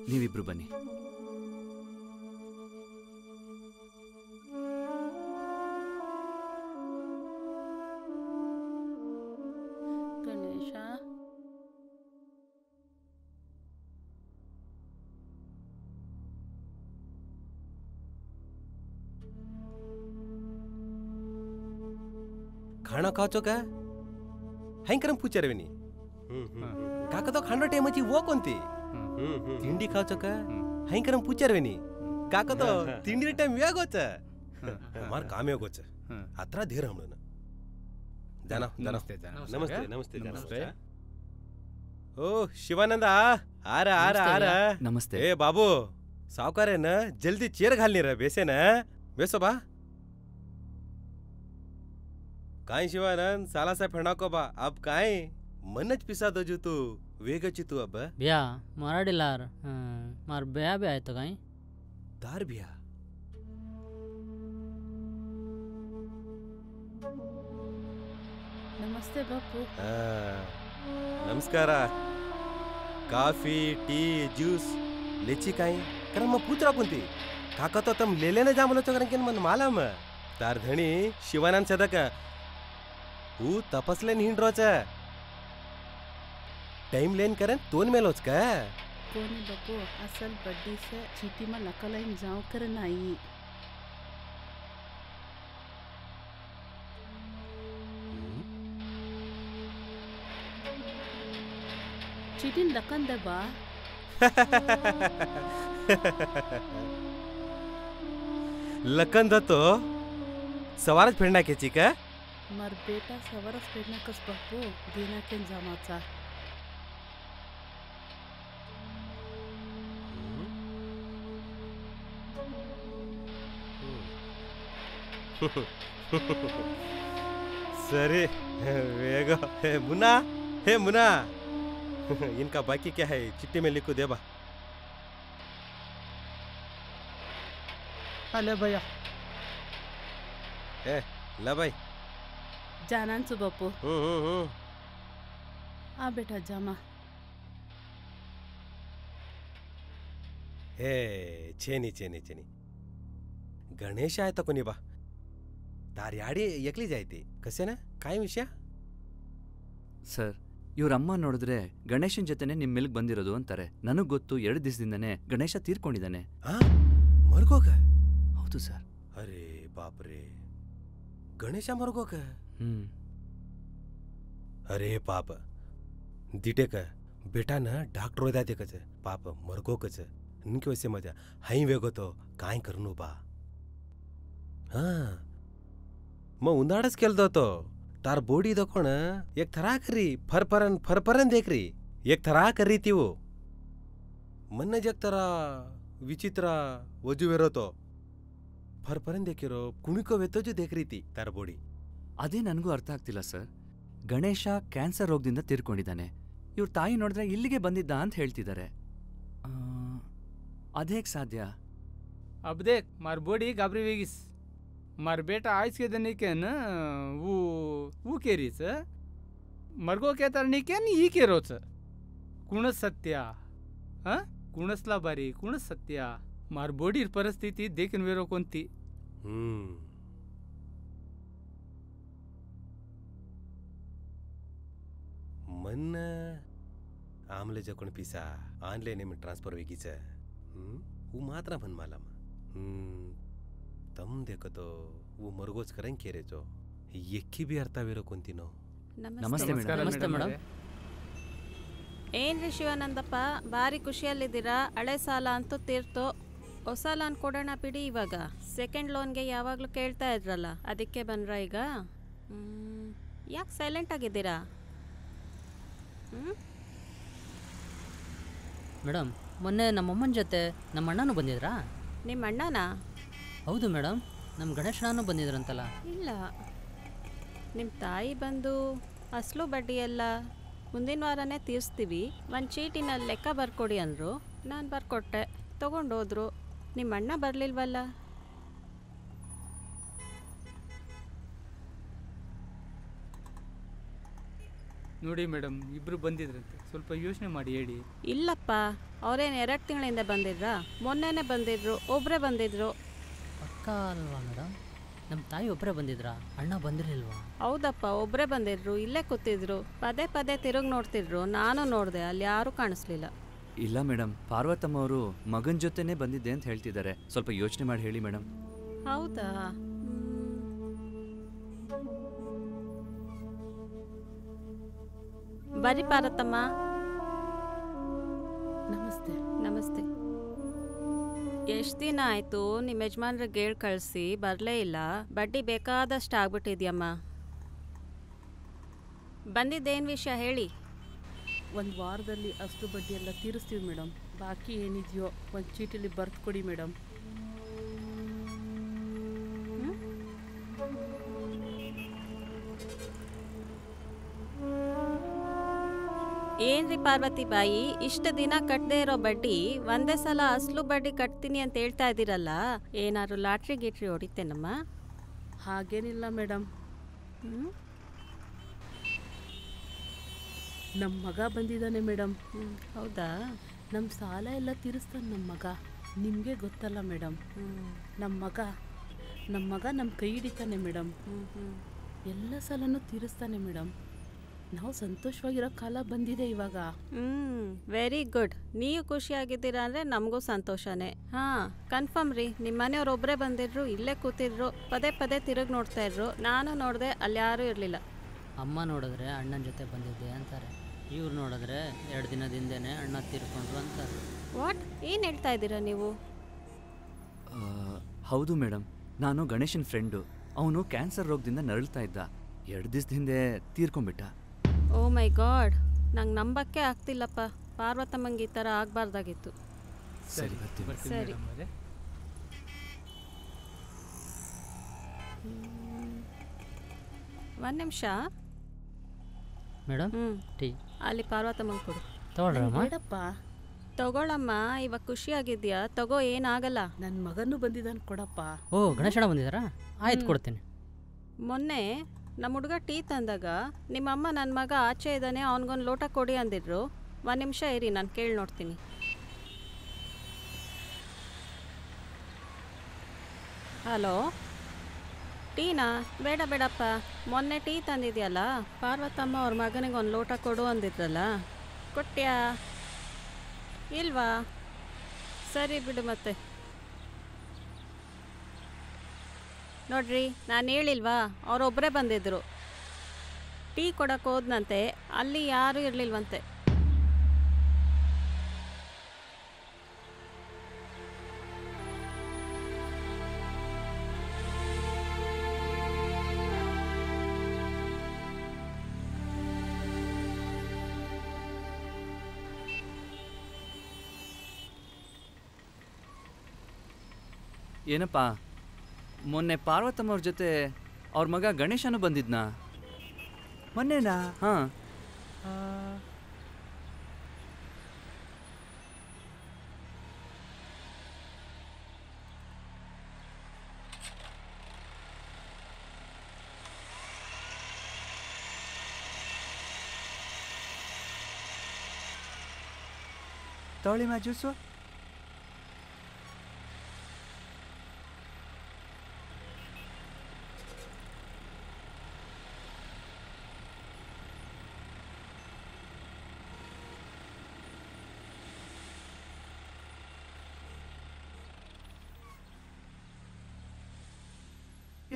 ನೀವಿಬ್ರು ಬನ್ನಿ. ಗಣೇಶ, खाना खाचो का हँकरम पुचारवेनी काका तो खांडो टाइमची वो कोणती तिंडी खावचो का हँकरम पुचारवेनी काका तो तिंडी टाइम वेगोच मार काम वेगोच अत्रा धीर हमळन जाना नमस्ते नमस्ते ओ शिवानंद आरा नमस्ते. ए बाबू सावकार है ना, जल्दी चेयर घालनी रे बेसे ना बेसो बा. काय शिवानंद साला सा फेणाको बा. अब काय मनच पिसा दो तू वेगची तू अब ब्या मराठीलार मार ब्या बी आयतो काय दार बिया ನಮಸ್ತೆ ಬಾಪು. ನಮಸ್ಕಾರ. ಕಾಫी टी ज्यूस लेची काय कारण मग पुत्रा कोणती काका तो तम लेले ना जामलो तो कारण मन मालम तार धणी शिवानंद सदक ऊ तपसले हिंड्रोच टाइम लेन करन तोन मेलोच का कोणी बापू असल बड्डी से चीटी में नकलाइन जाव कर नाही. चीटी लकन दे बा. लकन दतो सवारच फेडना केची का मार बेटा सवारच फेडना कस बापू देना केन जमाचा. सरी वेगो हे मुन्ना हे मुन्ना इनका बाकी क्या है चिट्ठी में लिखो दे बा अले भैया ए ला भाई जाना अನ್ಸು ಬಾಪು. ಆ ಬೇಟ ಜಾಮ हे छेनी छेनी छेनी गणेश आहे तर कोणी बा दार्याडी एकली जायती कसे ना काय विषय ಸರ್ ಇವ್ರ ಅಮ್ಮ ನೋಡಿದ್ರೆ ಗಣೇಶನ್ ಜೊತೆನೆ ನಿಮ್ಮ ಮಿಲ್ಕ್ ಬಂದಿರೋದು ಅಂತಾರೆ. ನನಗ್ ಗೊತ್ತು 2 ದಿವಸದಿಂದನೇ ಗಣೇಶ ತೀರ್ಕೊಂಡಿದ್ದಾನೆ. ಮರ್ಗೋಗ? ಹೌದು ಸರ್. ಅರೆ ಬಾಪ್ರೆ ಗಣೇಶ ಮರ್ಗೋಗ? अरे पाप दिटे का बेटा ना डॉक्टर होता ते कच पाप मरगो कच इनके वैसे मजा हाई वेगो तो काय करनू बा. हाँ मग उन्हाळच केलतो तो तार बोडी दकोण एक थरा करी फरफरन देख री एक थरा करी ती वो मन जग तरा विचित्र वजुवेरो तो फरफरन देखिरो कुणिको वेतोजु देख री ती तार बोडी. ಅದೇ ನನಗೂ ಅರ್ಥ ಆಗ್ತಿಲ್ಲ ಸರ್. ಗಣೇಶ ಕ್ಯಾನ್ಸರ್ ರೋಗದಿಂದ ತೀರ್ಕೊಂಡಿದ್ದಾನೆ. ಇವ್ರ ತಾಯಿ ನೋಡಿದ್ರೆ ಇಲ್ಲಿಗೆ ಬಂದಿದ್ದ ಅಂತ ಹೇಳ್ತಿದ್ದಾರೆ. ಅದೇಗ್ ಸಾಧ್ಯ? अब देख मार बोडी गाबरी वेगिस मार बेटा आज के दिन के न वो केरीच मरगो के तर निकेन ई केरोच कुणच सत्य हां कुणसला बारी कुणच सत्य मार बोडी परिस्थिती देखील वेरो कोणती. मन आमले जकोण पिसा ऑनलाइन में ट्रांसफर वेगीच वो मात्र मन मला तम देखतो वो मरगोच करें केरेचो ಎಕ್ಕಿ ಬಿ ಅರ್ಥ ಬೇರೋ ಕೊಂತಿನೋ. ನಮಸ್ತೆ ಮೇಡಮ್. ನಮಸ್ತೆ ಮೇಡಮ್. ಏನ್ರಿ ಶಿವಾನಂದಪ್ಪ ಭಾರಿ ಖುಷಿಯಲ್ಲಿದ್ದೀರಾ? ಹಳೆ ಸಾಲ ಅಂತೂ ತೀರ್ತು, ಹೊಸ ಲೋನ್ ಕೊಡೋಣ ಬಿಡಿ. ಇವಾಗ ಸೆಕೆಂಡ್ ಲೋನ್ಗೆ ಯಾವಾಗಲೂ ಕೇಳ್ತಾ ಇದ್ರಲ್ಲ, ಅದಕ್ಕೆ ಬಂದ್ರ ಈಗ? ಯಾಕೆ ಸೈಲೆಂಟ್ ಆಗಿದ್ದೀರಾ? ಮೇಡಮ್ ಮೊನ್ನೆ ನಮ್ಮಮ್ಮನ ಜೊತೆ ನಮ್ಮ ಅಣ್ಣನೂ ಬಂದಿದ್ರಾ? ನಿಮ್ಮ ಅಣ್ಣನಾ? ಹೌದು ಮೇಡಮ್, ನಮ್ಮ ಗಣೇಶನೂ ಬಂದಿದ್ರಂತಲ್ಲ. ಇಲ್ಲ, ನಿಮ್ಮ ತಾಯಿ ಬಂದು ಅಸಲು ಬಡ್ಡಿ ಎಲ್ಲ ಮುಂದಿನ ವಾರನೇ ತೀರಿಸ್ತೀವಿ, ಒಂದು ಚೀಟಿನಲ್ಲಿ ಲೆಕ್ಕ ಬರ್ಕೊಡಿ ಅಂದರು. ನಾನು ಬರ್ಕೊಟ್ಟೆ, ತೊಗೊಂಡೋದ್ರು. ನಿಮ್ಮ ಅಣ್ಣ ಬರಲಿಲ್ವಲ್ಲ? ನೋಡಿ ಮೇಡಮ್, ಇಬ್ರು ಬಂದಿದ್ರಂತೆ, ಸ್ವಲ್ಪ ಯೋಚನೆ ಮಾಡಿ ಹೇಳಿ. ಇಲ್ಲಪ್ಪ, ಅವರೇನು 2 ತಿಂಗಳಿಂದ ಬಂದಿದ್ರಾ? ಮೊನ್ನೆನೇ ಬಂದಿದ್ರು, ಒಬ್ಬರೇ ಬಂದಿದ್ರು. ಪಕ್ಕ ಅಲ್ವಾ ಮೇಡಮ್? ನಮ್ಮ ತಾಯಿ ಒಬ್ಬರೇ ಬಂದಿದ್ರಾ? ಅಣ್ಣ ಬಂದಿರಲಿಲ್ವಾ? ಹೌದಪ್ಪ, ಒಬ್ಬರೇ ಬಂದಿದ್ರು, ಇಲ್ಲೇ ಕೂತಿದ್ರು, ಪದೇ ಪದೇ ತಿರುಗಿ ನೋಡ್ತಿದ್ರು. ನಾನು ನೋಡಿದೆ, ಅಲ್ಲಿ ಯಾರೂ ಕಾಣಿಸ್ಲಿಲ್ಲ. ಇಲ್ಲ ಮೇಡಮ್, ಪಾರ್ವತಮ್ಮ ಅವರು ಮಗನ ಜೊತೆನೇ ಬಂದಿದ್ದೆ ಅಂತ ಹೇಳ್ತಿದ್ದಾರೆ. ಸ್ವಲ್ಪ ಯೋಚನೆ ಮಾಡಿ ಹೇಳಿ ಮೇಡಮ್. ಹೌದಾ? ಬರೀ ಪಾರ್ವತಮ್ಮ. ನಮಸ್ತೆ. ನಮಸ್ತೆ. ಎಷ್ಟು ದಿನ ಆಯಿತು ನಿಮ್ಮ ಯಜಮಾನ್ರಿಗೆ ಹೇಳಿ ಕಳಿಸಿ, ಬರಲೇ ಇಲ್ಲ. ಬಡ್ಡಿ ಬೇಕಾದಷ್ಟು ಆಗ್ಬಿಟ್ಟಿದ್ಯಮ್ಮ. ಬಂದಿದ್ದೇನು ವಿಷಯ ಹೇಳಿ. 1 ವಾರದಲ್ಲಿ ಅಷ್ಟು ಬಡ್ಡಿ ಎಲ್ಲ ತೀರಿಸ್ತೀವಿ ಮೇಡಮ್. ಬಾಕಿ ಏನಿದೆಯೋ ಒಂದು ಚೀಟಿಲಿ ಬರ್ದು ಕೊಡಿ ಮೇಡಮ್. ಏನ್ರಿ ಪಾರ್ವತಿ ಬಾಯಿ, ಇಷ್ಟು ದಿನ ಕಟ್ಟದೇ ಇರೋ ಬಡ್ಡಿ ಒಂದೇ ಸಲ ಅಸಲು ಬಡ್ಡಿ ಕಟ್ತೀನಿ ಅಂತ ಹೇಳ್ತಾ ಇದ್ದೀರಲ್ಲ, ಏನಾದ್ರು ಲಾಟ್ರಿ ಗೀಟ್ರಿ ಹೊಡಿತೇನಮ್ಮ? ಹಾಗೇನಿಲ್ಲ ಮೇಡಮ್. ನಮ್ಮ ಮಗ ಬಂದಿದ್ದಾನೆ ಮೇಡಮ್. ಹೌದಾ? ನಮ್ಮ ಸಾಲ ಎಲ್ಲ ತೀರಿಸ್ತಾನೆ ನಮ್ಮ ಮಗ. ನಿಮಗೆ ಗೊತ್ತಲ್ಲ ಮೇಡಮ್, ನಮ್ಮ ಮಗ ನಮ್ಮ ಕೈ ಹಿಡಿತಾನೆ ಮೇಡಮ್. ಎಲ್ಲ ಸಾಲನೂ ತೀರಿಸ್ತಾನೆ ಮೇಡಮ್. ನಾವು ಸಂತೋಷವಾಗಿರೋ ಕಾಲ ಬಂದಿದೆ ಇವಾಗ. Very good. ನೀವು ಖುಷಿಯಾಗಿದ್ದೀರಾ ಅಂದರೆ ನಮಗೂ ಸಂತೋಷನೇ. ಹಾಂ, ಕನ್ಫರ್ಮ್ ರೀ. ನಿಮ್ಮ ಮನೆಯವ್ರೊಬ್ಬರೇ ಬಂದಿದ್ರು, ಇಲ್ಲೇ ಕೂತಿದ್ರು, ಪದೇ ಪದೇ ತಿರುಗಿ ನೋಡ್ತಾ ಇದ್ರು. ನಾನು ನೋಡಿದೆ, ಅಲ್ಲಿ ಯಾರೂ ಇರಲಿಲ್ಲ. ಅಮ್ಮ ನೋಡಿದ್ರೆ ಅಣ್ಣನ ಜೊತೆ ಬಂದಿದ್ದೆ ಅಂತಾರೆ, ಇವ್ರು ನೋಡಿದ್ರೆ 2 ದಿನದ ಹಿಂದೆನೇ ಅಣ್ಣ ತೀರ್ಕೊಂಡ್ರು ಅಂತಾರೆ. ವಾಟ್? ಏನು ಹೇಳ್ತಾ ಇದ್ದೀರಾ ನೀವು? ಹೌದು ಮೇಡಮ್, ನಾನು ಗಣೇಶನ್ ಫ್ರೆಂಡು. ಅವನು ಕ್ಯಾನ್ಸರ್ ರೋಗದಿಂದ ನರಳ್ತಾ ಇದ್ದ. 2 ದಿವಸದ ಹಿಂದೆ ತೀರ್ಕೊಂಡ್ಬಿಟ್ಟ. ಓ ಮೈ ಗಾಡ್, ನಂಗೆ ನಂಬಕ್ಕೆ ಆಗ್ತಿಲ್ಲಪ್ಪ. ಪಾರ್ವತಮ್ಮಂಗೆ ಈ ಥರ ಆಗಬಾರ್ದಾಗಿತ್ತು. ಸರಿ, ಬರ್ತೀನಿ. ಸರಿ. ಒಂದು ನಿಮಿಷ. ಮೇಡಮ್ ಹ್ಞೂ ಟೀ ಅಲ್ಲಿ ಪಾರ್ವತಮ್ಮಂಗೆ ಕೊಡು. ತೊಗೊಳ್ರಮ್ಮ. ಬೇಡಪ್ಪ, ತಗೊಳಮ್ಮ, ಇವಾಗ ಖುಷಿಯಾಗಿದ್ಯಾ? ತಗೋ, ಏನಾಗಲ್ಲ. ನನ್ನ ಮಗನೂ ಬಂದಿದ್ದಾನೆ, ಕೊಡಪ್ಪ. ಓ ಗಣೇಶಣ್ಣ ಬಂದಿದ್ದಾರಾ? ಆಯ್ತು ಕೊಡ್ತೀನಿ. ಮೊನ್ನೆ ನಮ್ಮ ಹುಡುಗ ಟೀ ತಂದಾಗ ನಿಮ್ಮಮ್ಮ ನನ್ನ ಮಗ ಆಚೆ ಇದ್ದಾನೆ, ಅವನಿಗೊಂದು ಲೋಟ ಕೊಡಿ ಅಂದಿದ್ರು. ಒಂದು ನಿಮಿಷ ಇರಿ, ನಾನು ಕೇಳಿ ನೋಡ್ತೀನಿ. ಹಲೋ, ಟೀನಾ? ಬೇಡ ಬೇಡಪ್ಪ, ಮೊನ್ನೆ ಟೀ ತಂದಿದ್ಯಲ್ಲ, ಪಾರ್ವತಮ್ಮ ಅವ್ರ ಮಗನಿಗೆ ಒಂದು ಲೋಟ ಕೊಡು ಅಂದಿದ್ರಲ್ಲ, ಕೊಟ್ಟ್ಯಾ? ಇಲ್ವಾ? ಸರಿ ಬಿಡು ಮತ್ತೆ. ನೋಡ್ರಿ, ನಾನು ಹೇಳಿಲ್ವಾ, ಅವರೊಬ್ಬರೇ ಬಂದಿದ್ದರು. ಟೀ ಕೊಡಕ್ಕೆ ಹೋದ್ನಂತೆ, ಅಲ್ಲಿ ಯಾರೂ ಇರಲಿಲ್ವಂತೆ. ಏನಪ್ಪ, ಮೊನ್ನೆ ಪಾರ್ವತಮ್ಮವ್ರ ಜೊತೆ ಅವ್ರ ಮಗ ಗಣೇಶನೂ ಬಂದಿದ್ನಾ? ಮೊನ್ನೆನಾ? ಹಾಂ. ತಗೊಳ್ಳಿ ಮಾ ಜ್ಯೂಸು.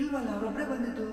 ಇಲ್ವಲ್ಲ, ಅವರೊಬ್ಬರೇ ಬಂದಿದ್ದು.